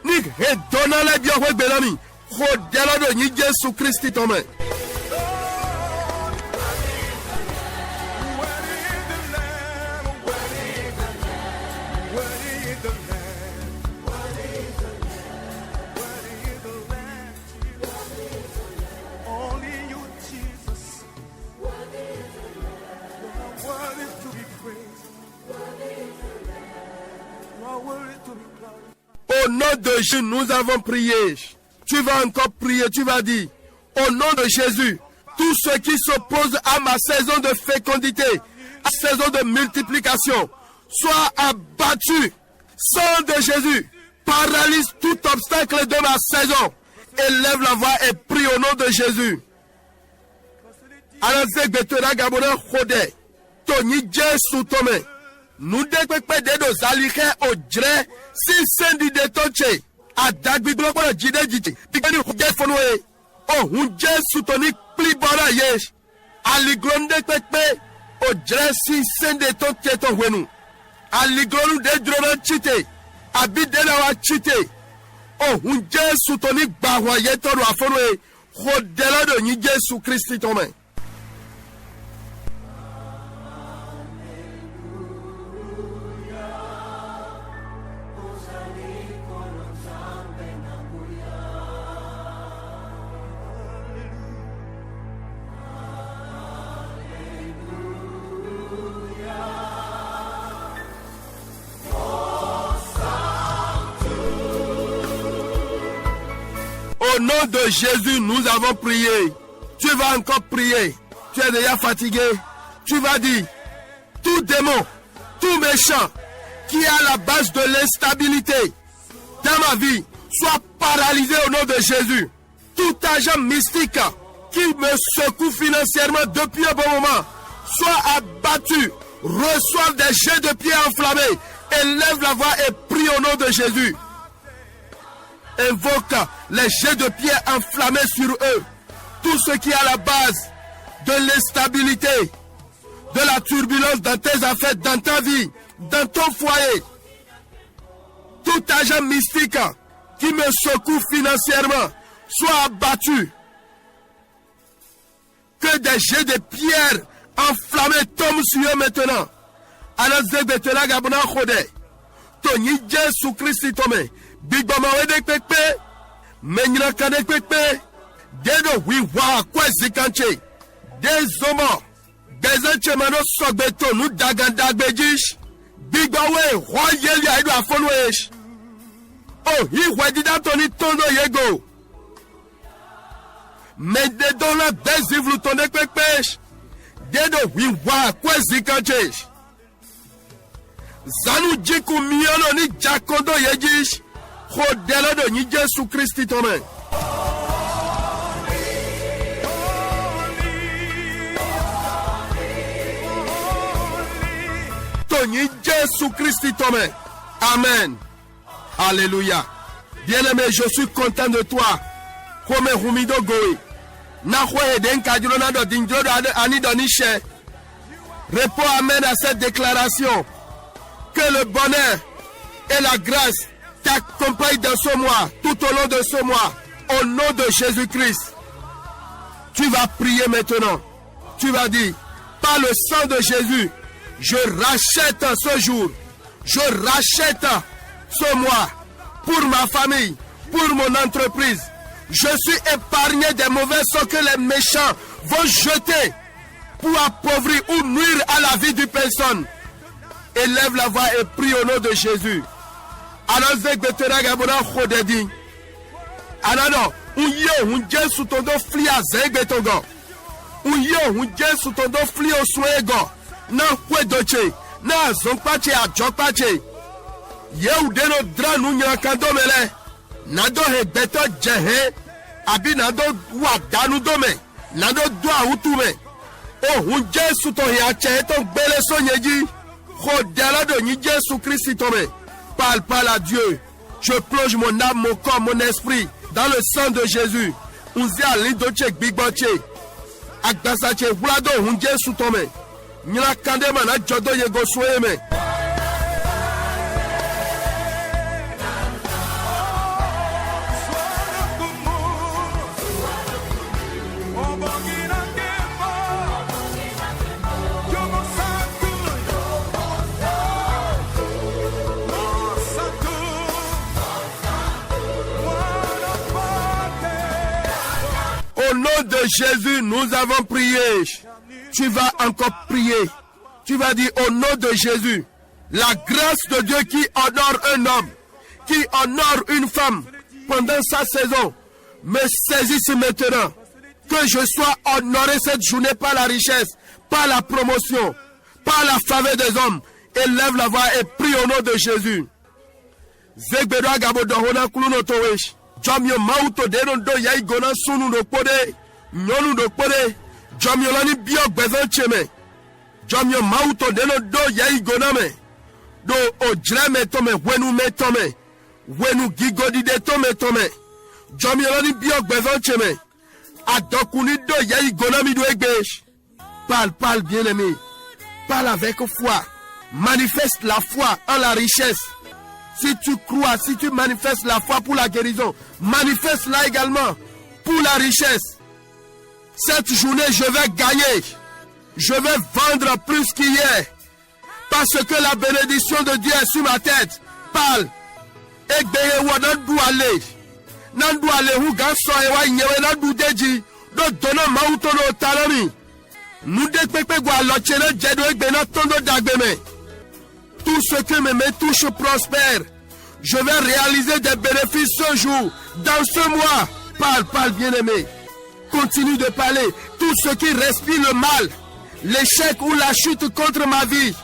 ni hedona le bi ohwe gbelomi ho delodo ni Jesu Christi tome. Au nom de Jésus, nous avons prié. Tu vas encore prier, tu vas dire, au nom de Jésus, tous ceux qui s'opposent à ma saison de fécondité, à ma saison de multiplication, soient abattus. Sang de Jésus, paralyse tout obstacle de ma saison. Élève la voix et prie au nom de Jésus. Nous découvrons des dos aliqués au dre, si c'est du détoché, à Dagbiblo, Jidejiti, Picani, Jefonwe, oh, un jet soutonique, plibora yesh, aliglon de Pepe, au dre, si c'est des toché, ton wenu, aliglon de dronan chité, abidela wa chité, oh, un jet soutonique, bawaye, ton wafonwe, rodela de Nije sous Christi, ton main. Au nom de Jésus, nous avons prié. Tu vas encore prier. Tu es déjà fatigué. Tu vas dire, tout démon, tout méchant qui est à la base de l'instabilité dans ma vie, soit paralysé au nom de Jésus. Tout agent mystique qui me secoue financièrement depuis un bon moment, soit abattu, reçoive des jets de pierre enflammés, élève la voix et prie au nom de Jésus. Invoque les jets de pierre enflammés sur eux. Tout ce qui est à la base de l'instabilité, de la turbulence dans tes affaires, dans ta vie, dans ton foyer. Tout agent mystique qui me secoue financièrement soit abattu. Que des jets de pierre enflammés tombent sur eux maintenant. Anazebetela Gabona Khode. Tony Jésus Christ Tome. Big Bama Wede Pepe. Menyina Kade Pepe. Dedo Wiwa Kwezikanche. Des hommes. Des mano Sogbeto nous Dagandagbejish. Big Bawe. Royeli Aido Afonwesh. Oh, he wedida Tony Tondo Yego. Mais des dollars des ivres tonne Pepe. Dedo Wiwa Kwezikanche. Zanu jiku miolo ni jakondo yejish. Hodelo do ni Jesu Christi tome. To ni Jesu Christi tome. Amen. Alléluia. Bien-aimé, je suis content de toi. Comme Rumido Goe. Na khoe den kadjolo do dingjo ani donishe. Réponds amen à cette déclaration. Que le bonheur et la grâce t'accompagnent dans ce mois, tout au long de ce mois, au nom de Jésus-Christ. Tu vas prier maintenant. Tu vas dire, par le sang de Jésus, je rachète ce jour, je rachète ce mois pour ma famille, pour mon entreprise. Je suis épargné des mauvais sorts que les méchants vont jeter pour appauvrir ou nuire à la vie d'une personne. Élève la voix et prie au nom de Jésus. Anazek betera gabona khodedi. Anano, unyo unje sutondo fli azeg betongo. Unyo unje sutondo fli oswego. Na kwedoche, na zompache ajopache. Ye udeno dra nunya kandomele. Nado he beto jehe. Abi nado wadanu dome. Nado doa utume. Oh unje sutohi ache ton bele sonyeji. Jésus Christ tome. Parle à Dieu. Je plonge mon âme, mon corps, mon esprit dans le sang de Jésus. Unzi alidoche gbigboche. Agbasache wulado hunje sutome. Nyina kande mana jodo yego sueme. Au nom de Jésus, nous avons prié. Tu vas encore prier. Tu vas dire au nom de Jésus, la grâce de Dieu qui honore un homme, qui honore une femme pendant sa saison, me saisisse maintenant. Que je sois honoré cette journée par la richesse, par la promotion, par la faveur des hommes. Élève la voix et prie au nom de Jésus. Zegbedoa gabodohona kuluno towesh. Jomio mauto denon do yai gona sunu do pode. Nyonu do pode. Jomio lani bio bezon cheme. Jomio mauto denon do yai gona me. Do ojre me tome wenu me tome. Wenu gigodi de tome. Jomio lani bio bezon cheme. Adokuni do yai gona mi do egbesh. Parle bien-aimé. Parle avec foi. Manifeste la foi en la richesse. Si tu crois, si tu manifestes la foi pour la guérison, manifeste-la également pour la richesse. Cette journée, je vais gagner. Je vais vendre plus qu'hier. Parce que la bénédiction de Dieu est sur ma tête. Parle. Ekbeye wa nandu ale. Nandu ale hu ganso ewa inyewe nandu deji. Do dono mautono talami. Nous dekpepe gwa lochene jedo ekbena tondo dagbeme. Tout ce que mes mains touchent prospère. Je vais réaliser des bénéfices ce jour, dans ce mois. Parle, bien-aimé. Continue de parler. Tout ce qui respire le mal, l'échec ou la chute contre ma vie,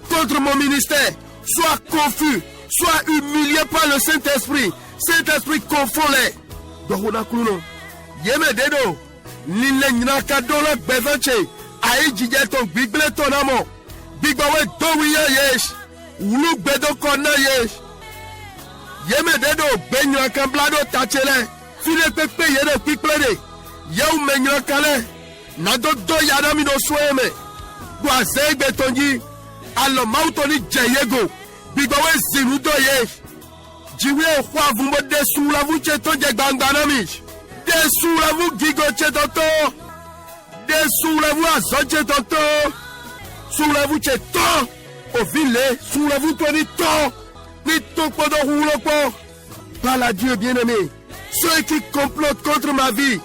contre mon ministère, soit confus, soit humilié par le Saint-Esprit. Saint-Esprit, confond-les. Dohona kuno. Yeme dedo. Lile nyaka dola bevanche. Aïe jigeton bigle ton amon. Bigbawe dowiye yesh. Ulu bedo kona yesh. Yeme dedo benyo akamblado tachele. File pepe yede piklede. Yau menyo kale. Nado do yadami no sweme. Gwa zegbe tonji. Alo mautoni jeyego. Bigbawe zinudo yesh. Jiwe kwa vumbo desu la vuche tonje gbanganami. Desu la vu gigo chetoto. Desu la vu azoche toto. Soulève-vous ton au ville, soulève-vous ton ton, ni ton podo roulopo. Parle à Dieu bien-aimé. Ceux qui complotent contre ma vie,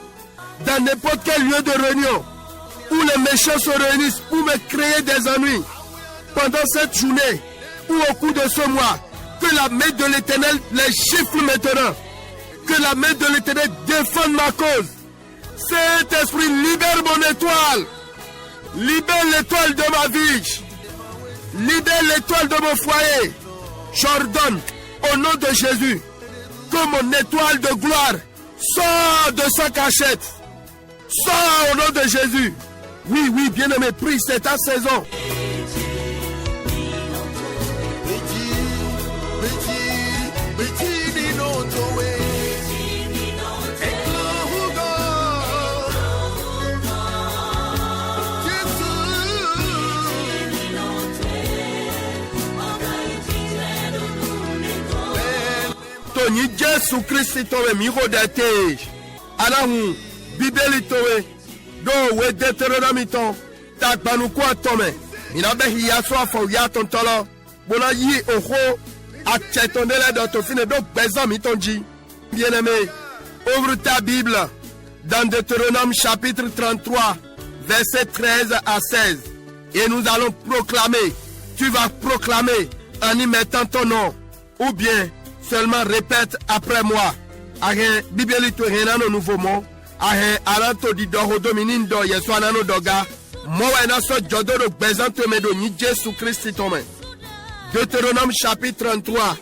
dans n'importe quel lieu de réunion, où les méchants se réunissent pour me créer des ennuis, pendant cette journée, ou au cours de ce mois, que la main de l'Éternel les gifle maintenant. Que la main de l'Éternel défende ma cause. Saint-Esprit, libère mon étoile. Libère l'étoile de ma vie. Libère l'étoile de mon foyer. J'ordonne au nom de Jésus que mon étoile de gloire sort de sa cachette. Sort au nom de Jésus. Oui, bien-aimé, prie, c'est ta saison. Tony Jésus Christ towe mi rodete. Anahu Bibeli towe do we Deutéronome ton ta banu ko atome. Ina be hiya so afo ya ton tolo. Bona yi oho achetondele do to fine do bezan mi tonji. Bien-aimé, ouvre ta Bible dans Deutéronome chapitre 33 verset 13 à 16 et nous allons proclamer. Tu vas proclamer en y mettant ton nom ou bien seulement répète après moi. Ahe Bible to renano nouveau mot. Ahe aranto di do dominin do yeswana no doga. Mo ena so jodo do bezanto medo ni Jésus Christ tome. Deutéronome chapitre 33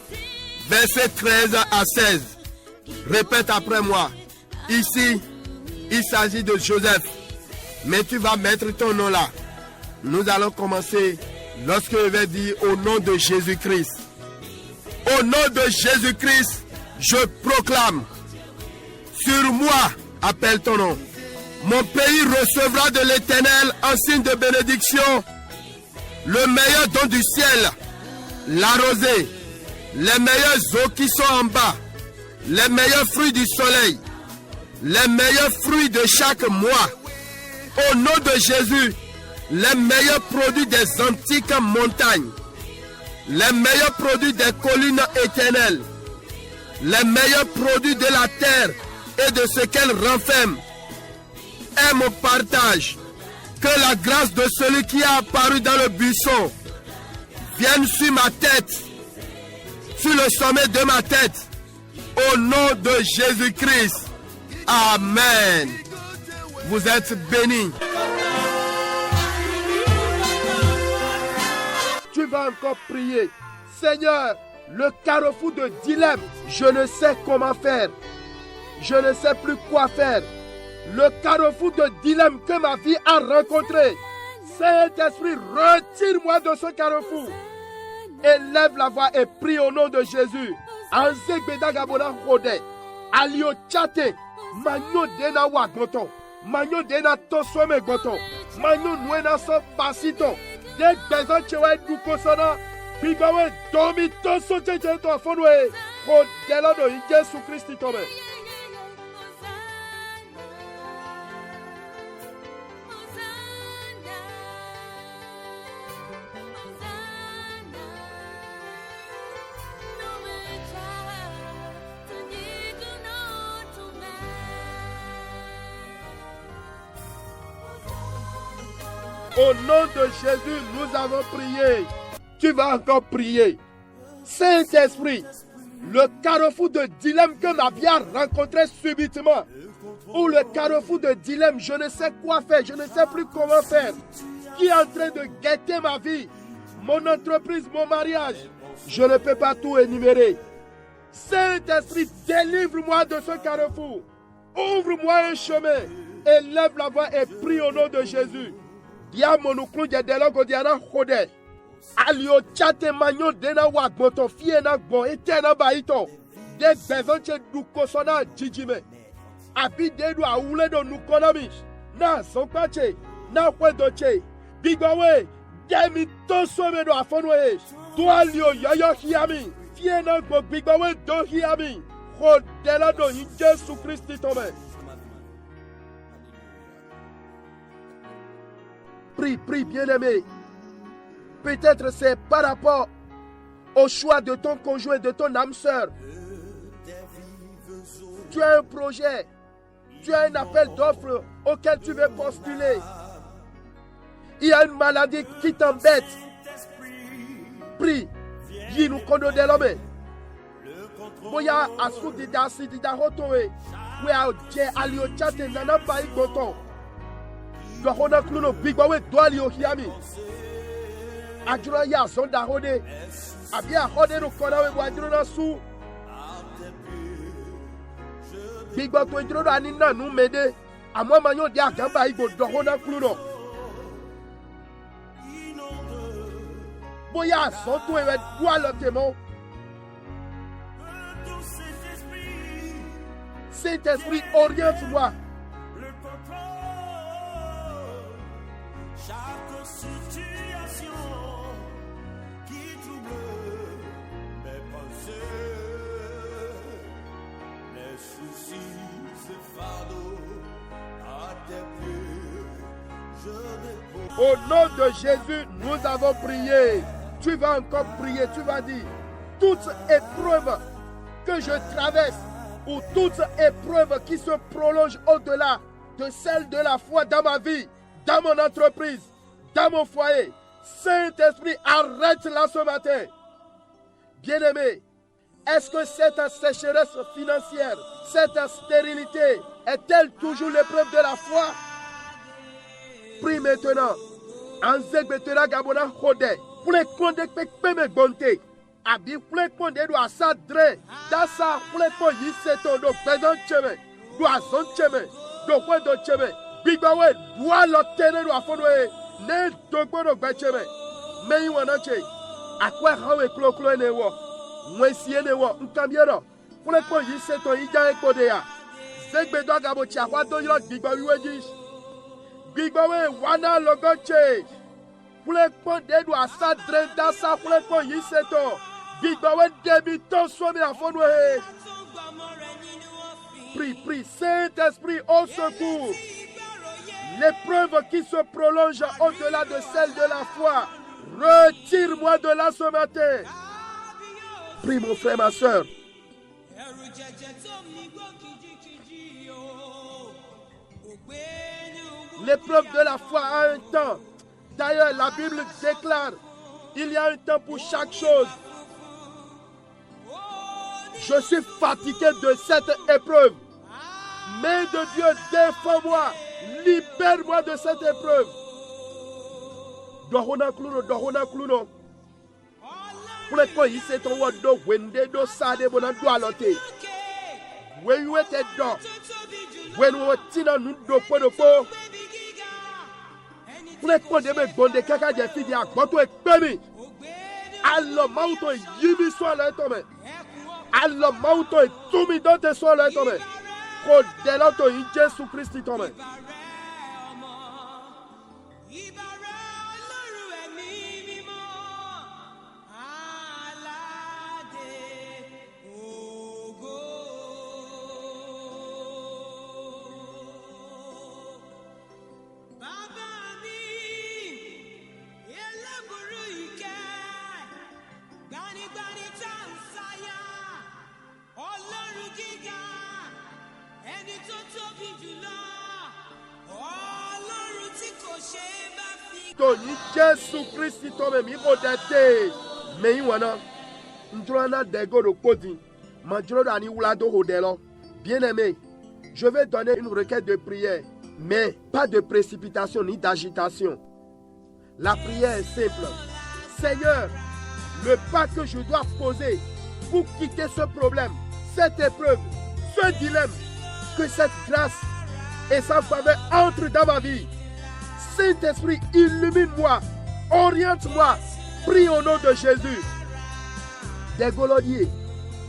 verset 13 à 16. Répète après moi. Ici, il s'agit de Joseph. Mais tu vas mettre ton nom là. Nous allons commencer lorsque je vais dire au nom de Jésus-Christ. Au nom de Jésus-Christ, je proclame, sur moi, appelle ton nom. Mon pays recevra de l'Éternel en signe de bénédiction le meilleur don du ciel, la rosée, les meilleures eaux qui sont en bas, les meilleurs fruits du soleil, les meilleurs fruits de chaque mois. Au nom de Jésus, les meilleurs produits des antiques montagnes, les meilleurs produits des collines éternelles, les meilleurs produits de la terre et de ce qu'elle renferme, est mon partage. Que la grâce de celui qui a apparu dans le buisson vienne sur ma tête, sur le sommet de ma tête, au nom de Jésus-Christ. Amen. Vous êtes bénis. Tu vas encore prier. Seigneur, le carrefour de dilemme, je ne sais comment faire. Je ne sais plus quoi faire. Le carrefour de dilemme que ma vie a rencontré. Saint-Esprit, retire-moi de ce carrefour. Élève la voix et prie au nom de Jésus. Anzegbeda gabona hode. Alio chate. Manyo dena wa goto. Manyo dena tosome goto. Manyo nuena so pasito. Dek bezon chewe dukosona. Bibawe domi toso cheche to afonwe. Kodela do Jésus Christ tome. Au nom de Jésus, nous avons prié. Tu vas encore prier. Saint-Esprit, le carrefour de dilemme que ma vie a rencontré subitement, ou le carrefour de dilemme, je ne sais quoi faire, je ne sais plus comment faire, qui est en train de guetter ma vie, mon entreprise, mon mariage, je ne peux pas tout énumérer. Saint-Esprit, délivre-moi de ce carrefour. Ouvre-moi un chemin. Élève la voix et prie au nom de Jésus. Ya monuklu de delogo diana hode. Alio chate manyo dena wa gboto fie na gbo etena baito. De bezonche dukosona jijime. Abi dedu awule do nukonami. Na sonpache, na kwedoche. Bigwawe, demi tosome do afonwe. To alio yoyo hiami. Fie na gbo bigwawe do hiami. Hodela do Jésus Christ tome. Prie, prie, bien-aimé. Peut-être c'est par rapport au choix de ton conjoint, de ton âme sœur. Tu as un projet, tu as un appel d'offres auquel tu veux postuler. Il y a une maladie qui t'embête. Prie. Dis nous kondo de l'homme. Boya asu dida si dida hotowe. We a je alio chate nana bai goton. Dohona kluno bigwawe doali ohiami. Ajura ya sonda hode. Abia hode no konawe wadrona su. Bigwa to idro ani nanu mede. Amo manyo dia gamba igo dohona kluno. Boya sonto ewe doalo temo. Saint-Esprit, oriente-moi. Chaque situation qui trouble mes pensées, les soucis, ce fardeau à tes pieds, je dépose. Au nom de Jésus, nous avons prié. Tu vas encore prier, tu vas dire, toute épreuve que je traverse, ou toute épreuve qui se prolonge au-delà de celle de la foi dans ma vie, dans mon entreprise, dans mon foyer. Saint-Esprit, arrête-la ce matin. Bien-aimé, est-ce que cette sécheresse financière, cette stérilité, est-elle toujours l'épreuve de la foi? Prie maintenant. Anzegbetera gabona hode. Pour les condés me bonté. Abi flekpon de do asa dre dasa flekpon yi seton do bezon cheme do azon cheme do kwen do cheme bigbawe do lo tene do afonwe ne do gbo do gbe cheme meyi wona che akwa hawe klo klo ne wo Mwesiene wo nkambiero. Kule ko yiseto ija ekpodeya. Zegbe do gabo chi akwato yo gbigbo wiweji. Gbigbo we wana logoche. Kule ko dedu asadre dasa kule ko yiseto. Gbigbo we debito somi afonwe. Prie, Saint-Esprit, au secours. L'épreuve qui se prolonge au-delà de celle de la foi, retire-moi de là ce matin. Prie, mon frère, ma soeur. L'épreuve de la foi a un temps. D'ailleurs, la Bible déclare, il y a un temps pour chaque chose. Je suis fatigué de cette épreuve. Main de Dieu, défends-moi. Libère-moi de cette épreuve. Dohona kluno. Pour les points, il s'est envoyé do wende do sade bona do alote. When you wait at door. When we were tina nu do podo. Pour les points de me bonde kaka de fidi akboto e pemi. Alors mauto yibi so la tome. Alors mauto e tumi dote so la tome. Ko deloto in Jésus Christ tome. Tony Jésus Christ tome mi odete me wana ntrona dego do podi manjro dani wula do hodelo. Bien-aimé, je vais donner une requête de prière, mais pas de précipitation ni d'agitation. La prière est simple. Seigneur, le pas que je dois poser pour quitter ce problème, cette épreuve, ce dilemme, que cette grâce et sa faveur entrent dans ma vie. Saint-Esprit, illumine-moi, oriente-moi, prie au nom de Jésus. Des golodiers,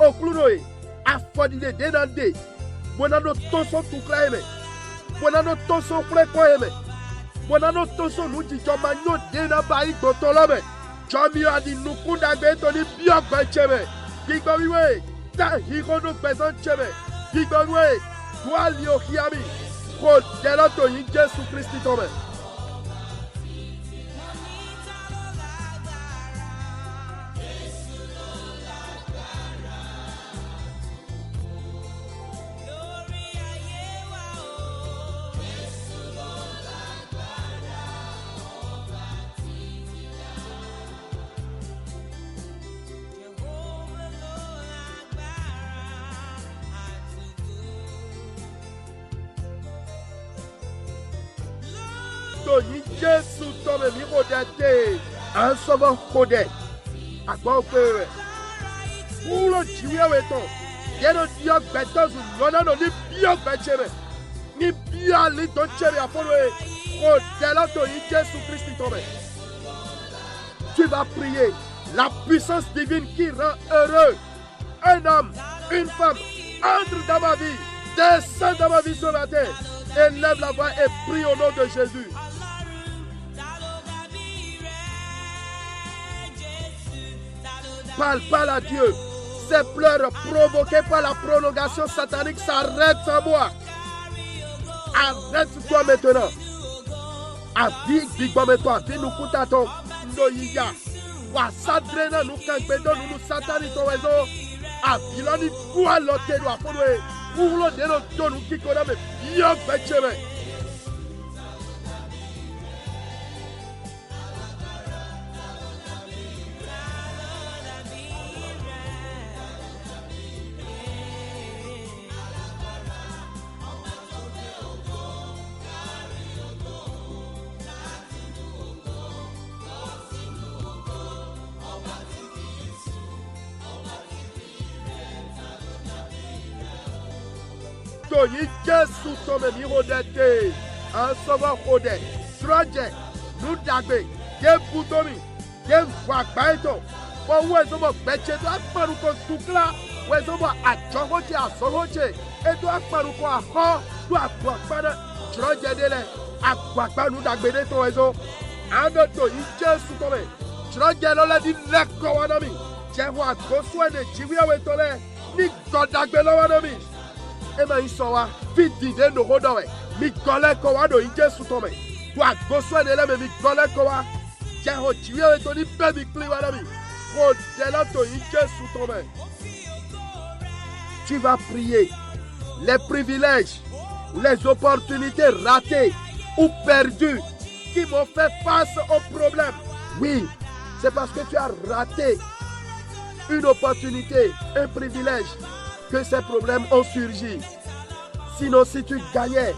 au clounoé, à fodide, dénandé, bonano tonson tout claime, bonano tonson fréquoème, bonano tonson nous dit Jomano dénabaï gotolome, Jomi a dit nous kundagbe toni biogbe cheme, Gigbawiwe, ta hirono bezon cheme, Gigbawiwe, toi lio hiami, ko deloto yin Jésus Christ tome. Tony Jésus tome mi odete un sauveur codé à quoi que pour le tuer weton yeno diok betos nona no ni biok becheme ni bia li don cheme afonwe ko dela Tony Jésus Christ tome. Tu vas prier la puissance divine qui rend heureux un homme, une femme entre dans ma vie, descend dans ma vie ce matin, élève la voix et prie au nom de Jésus. Parle à Dieu. Ces pleurs provoqués par la prolongation satanique s'arrêtent en moi. Arrête-toi maintenant. Avis bigbameto avis nous kutato noyiya. Wa sadrena nous kankbedo nous satanito wezo. Avilani kwa lote do afonwe. Ulo deno donu kikona me biyo becheme. Tony Jésus tome mi rodete un sauveur rodé troje nous dagbe dem butomi dem wakbaito Bon, où est-ce que bêche doit pas nous tout là? Où est-ce que à Djokoche, à Soroche, et doit pas nous quoi? Doit pas de Drodjedele, à quoi pas nous d'agbéder ton réseau? Un de toi, il tient sous ton main. Drodjedele la dit l'écho à l'ami. Tiens, voir, gros soin de Jivia ou Tolé, ni Godagbelo à l'ami. Et bien, il sera vite d'idée de Rodowe. Mi collègue quoi de il tient sous ton main. Toi, gros soin de l'ami, mi collègue quoi? Tiens, Jivia ou Tolé, baby clé à l'ami. Sous ton main. Tu vas prier les privilèges, les opportunités ratées ou perdues qui m'ont fait face aux problèmes. Oui, c'est parce que tu as raté une opportunité, un privilège que ces problèmes ont surgi. Sinon, si tu gagnais,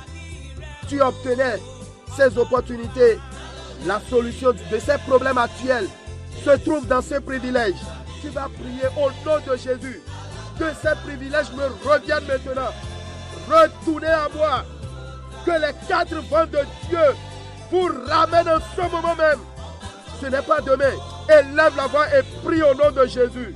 tu obtenais ces opportunités, la solution de ces problèmes actuels se trouve dans ces privilèges. Tu vas prier au nom de Jésus. Que ces privilèges me reviennent maintenant. Retournez à moi. Que les 4 vents de Dieu vous ramènent en ce moment même. Ce n'est pas demain. Élève la voix et prie au nom de Jésus.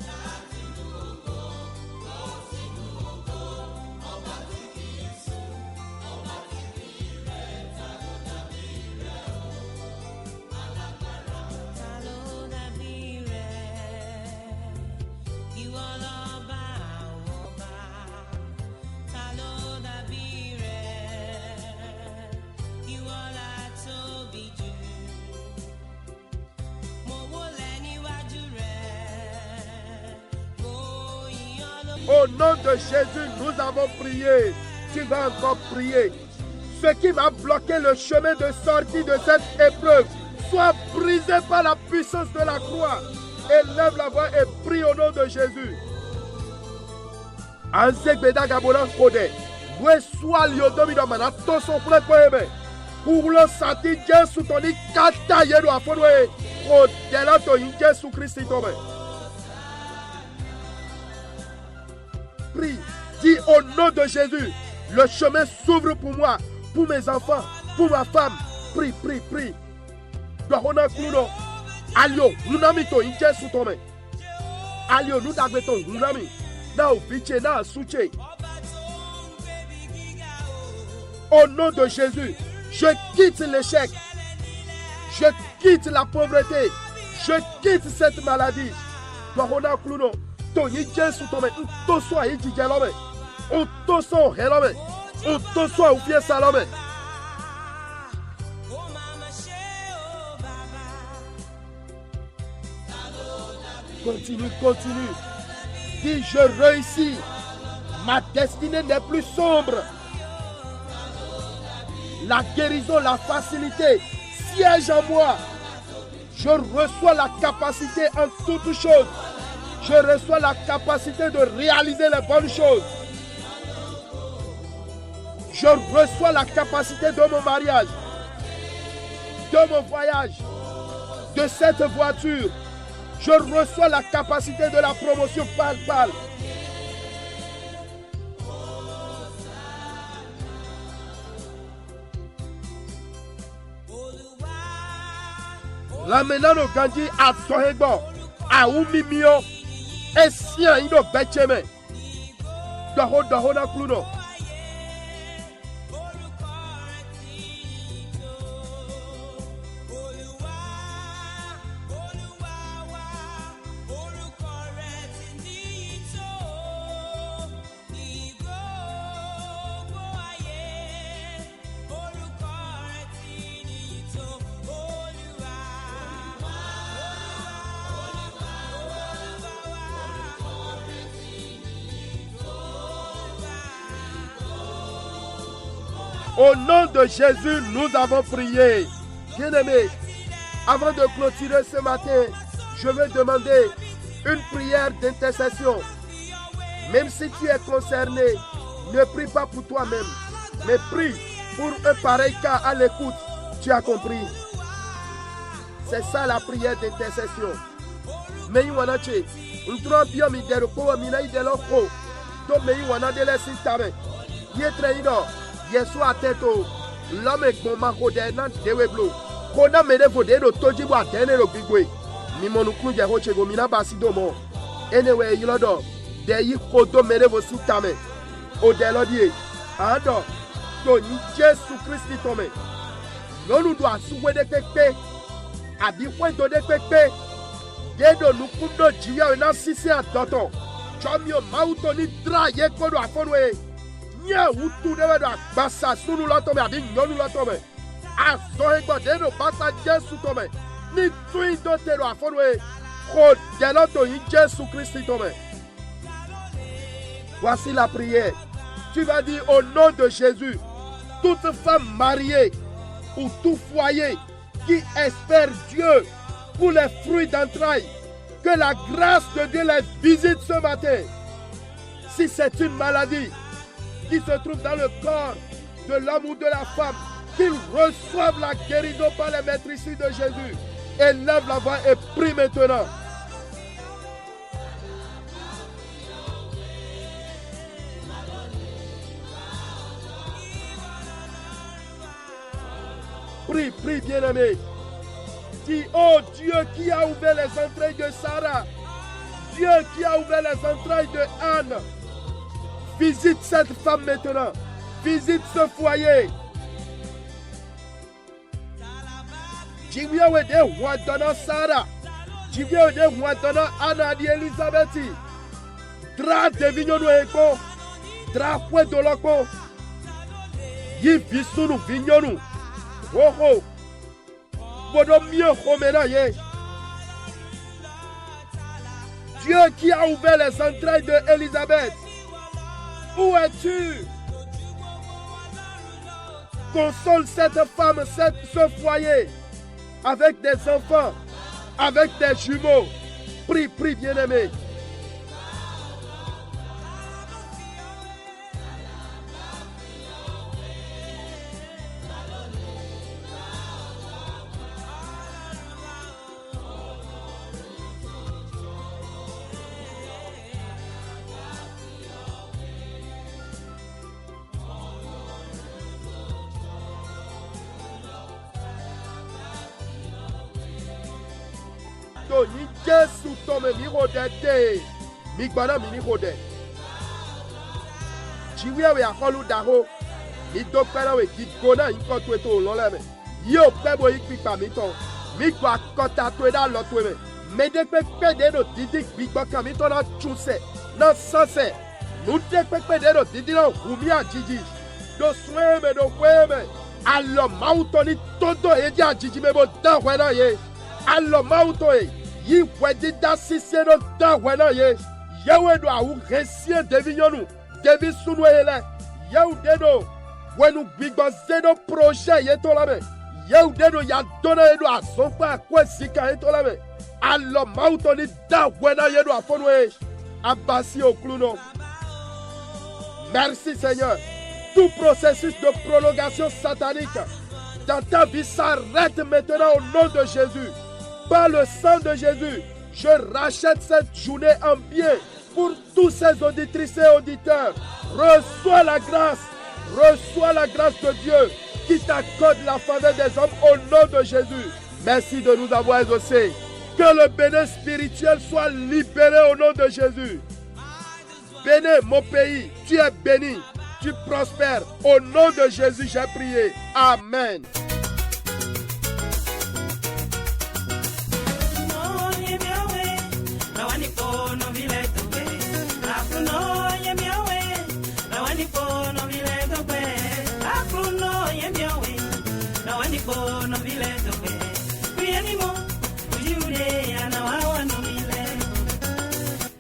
Au nom de Jésus, nous avons prié. Tu vas encore prier. Ce qui va bloquer le chemin de sortie de cette épreuve soit brisé par la puissance de la croix. Élève la voix et prie au nom de Jésus. Anzegbeda Gabolan Kode. Nous soit liodomido manato son plein poème. Pour le sentir Dieu sous ton lit, kata yedo afonwe. O delato inje sous Christ tombe. Prie, dis au nom de Jésus, le chemin s'ouvre pour moi, pour mes enfants, pour ma femme. Prie, prie, prie. Dohona Kluno, Alio, Nunamito, Inje Soutome. Alio, Nudabeto, Nunami. Now, Viche, na Souche. Au nom de Jésus, je quitte l'échec. Je quitte la pauvreté. Je quitte cette maladie. Dohona Kluno. Tony Jesu tome ntoso ayi jijelome ntoso helome ntoso aufie salome. Continue, continue. Dis je réussis. Ma destinée n'est plus sombre. La guérison, la facilité siège en moi. Je reçois la capacité en toutes choses. Je reçois la capacité de réaliser les bonnes choses. Je reçois la capacité de mon mariage, de mon voyage, de cette voiture. Je reçois la capacité de la promotion palpable. La menano Gandhi a Sohego, a Umimio. Et si un ino becheme, doho na kluno. Au nom de Jésus, nous avons prié. Bien-aimés, avant de clôturer ce matin, je veux demander une prière d'intercession. Même si tu es concerné, ne prie pas pour toi-même, mais prie pour un pareil cas à l'écoute. Tu as compris? C'est ça la prière d'intercession. Mais il y a un trop bien mis de repos, il y a un trop. Donc, il y a un délai si tu il est très inor. Yesu ateto l'homme est bon marco d'un deweblo. Kona mene vode do toji bo atene lo bigwe. mi monukun je hochego mina basidomo anyway yilodo de yi kodo mere vo sutame o de lodie ando to ni Jésus Christ tome lonu do asuwe de pepe abi kwedo de pepe yedo nukundo jiya na sisi adoto chomio mauto ni dra ye kodo afonwe nye utu de do agbasa sunu lotome abi nyonu lotome aso egbo de do bata Jésus tome ni twin do te do afonwe ko de loto yi Jésus Christ tome. Voici la prière. Tu vas dire au nom de Jésus, toute femme mariée ou tout foyer qui espère Dieu pour les fruits d'entrailles, que la grâce de Dieu les visite ce matin. Si c'est une maladie qui se trouve dans le corps de l'homme ou de la femme, qu'ils reçoivent la guérison par les maîtrises de Jésus. Élève la voix et prie maintenant. Prie, prie, bien-aimé. Dis, oh Dieu qui a ouvert les entrailles de Sarah, Dieu qui a ouvert les entrailles de Anne, visite cette femme maintenant, visite ce foyer. Dis, oui, oui, de Wadana Sarah, dis, oui, de Wadana Anna di Elisabeth, Dra de Vignonou Eko, Dra Fouet de Loko, Yi Visunu Vignonou. Oh oh, Dieu qui a ouvert les entrailles de Élisabeth, où es-tu? Console cette femme, ce foyer, avec des enfants, avec des jumeaux. Prie, prie, bien-aimé. Ni Jésus tome mi rodete mi gbana mi ni rode jiwe we akolu daho mi do pera we ki gona nko to eto lole me yo pebo ipipa mi ton mi gba kota to da lo to me de pepe de do didi gbigbo kan mi to na chuse na sanse nu de pepe de do didi na humi ajiji do sweme do kweme allo mauto ni todo eji ajiji me bo dan we na ye allo mauto e yi wedi da siseno da wena ye yewe do awu resie devignonu devi sunu ele yew dedo wenu gbigbo zedo projet ye to labe yew dedo ya dona edo asonpa kwesika ye to labe allo mauto ni da wena ye do afonu e abasi okluno. Merci Seigneur. Tout processus de prolongation satanique dans ta vie s'arrête maintenant au nom de Jésus. Par le sang de Jésus, je rachète cette journée en bien pour tous ces auditrices et auditeurs. Reçois la grâce de Dieu qui t'accorde la faveur des hommes au nom de Jésus. Merci de nous avoir exaucés. Que le bénin spirituel soit libéré au nom de Jésus. Bénin mon pays, tu es béni, tu prospères. Au nom de Jésus, j'ai prié. Amen.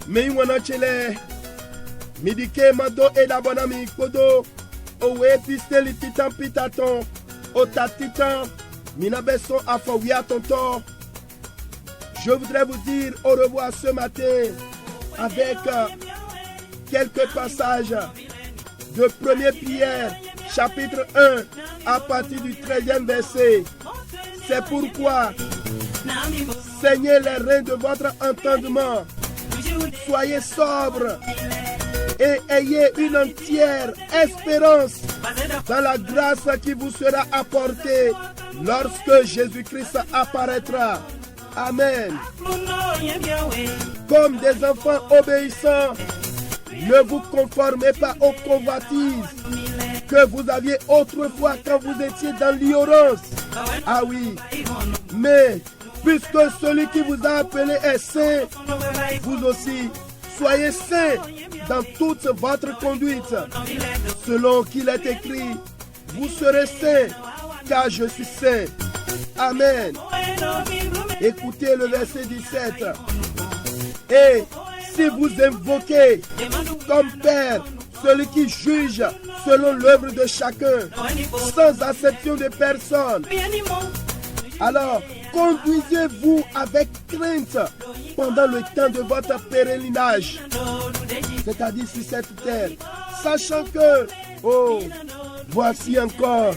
Me wana chele midike mado edabona mi kodo owe pisteli titan pitaton o tatitan minabeson afawia tonton. Je voudrais vous dire au revoir ce matin avec quelques passages de 1 Pierre chapitre 1 à partir du 13e verset. C'est pourquoi saignez les reins de votre entendement, soyez sobres et ayez une entière espérance dans la grâce qui vous sera apportée lorsque Jésus-Christ apparaîtra. Amen. Comme des enfants obéissants, ne vous conformez pas aux convoitises que vous aviez autrefois quand vous étiez dans l'ignorance. Ah oui, mais puisque celui qui vous a appelé est saint, vous aussi, soyez saints dans toute votre conduite. Selon qu'il est écrit, vous serez saints, car je suis saint. Amen. Écoutez le verset 17. Et si vous invoquez comme Père celui qui juge selon l'œuvre de chacun, sans acception de personne, alors conduisez-vous avec crainte pendant le temps de votre pèlerinage, c'est-à-dire sur cette terre, sachant que, voici encore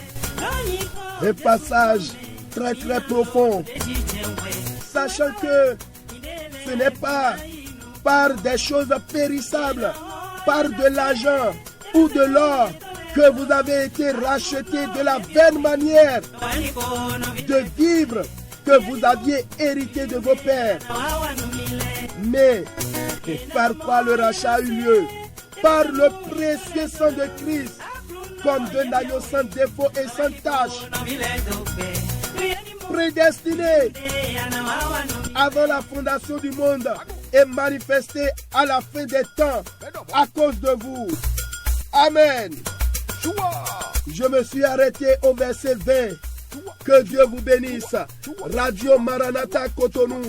un passage très très profond, sachant que ce n'est pas par des choses périssables, par de l'argent ou de l'or que vous avez été rachetés de la vaine manière de vivre que vous aviez hérité de vos pères. Mais par quoi le rachat a eu lieu? Par le précieux sang de Christ, comme d'un agneau sans défaut et sans tache, prédestiné avant la fondation du monde et manifesté à la fin des temps à cause de vous. Amen. Je me suis arrêté au verset 20. Que Dieu vous bénisse. Radio Maranatha Cotonou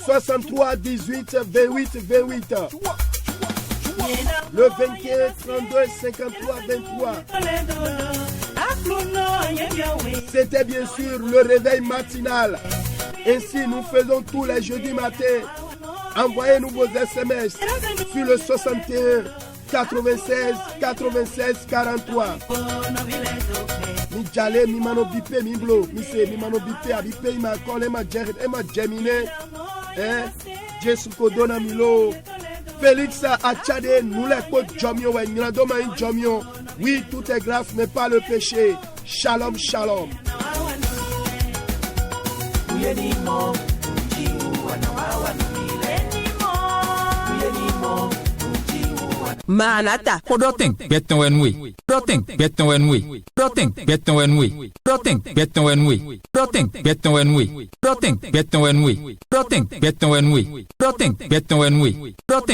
63 18 28 28. Le 21 32 53 23. C'était bien sûr le réveil matinal. Ainsi nous faisons tous les jeudis matins. Envoyez-nous vos SMS sur le 61 96 96 43. Mi jale mi mano bipe mi blo mi se mi mano bipe abipe ma kole ma jere e ma gemine Jesu ko dona mi lo Félix Achade nous les ko jomio we nyando ma jomio. Oui, tout est grâce mais pas le péché. Shalom shalom. Maranatha. Prodoting, get when we. Prodoting, get when we. Prodoting, get when we. Prodoting, get when we. Prodoting, get when we. Prodoting, get when we. Prodoting, get when we. Prodoting, get when we. Prodoting.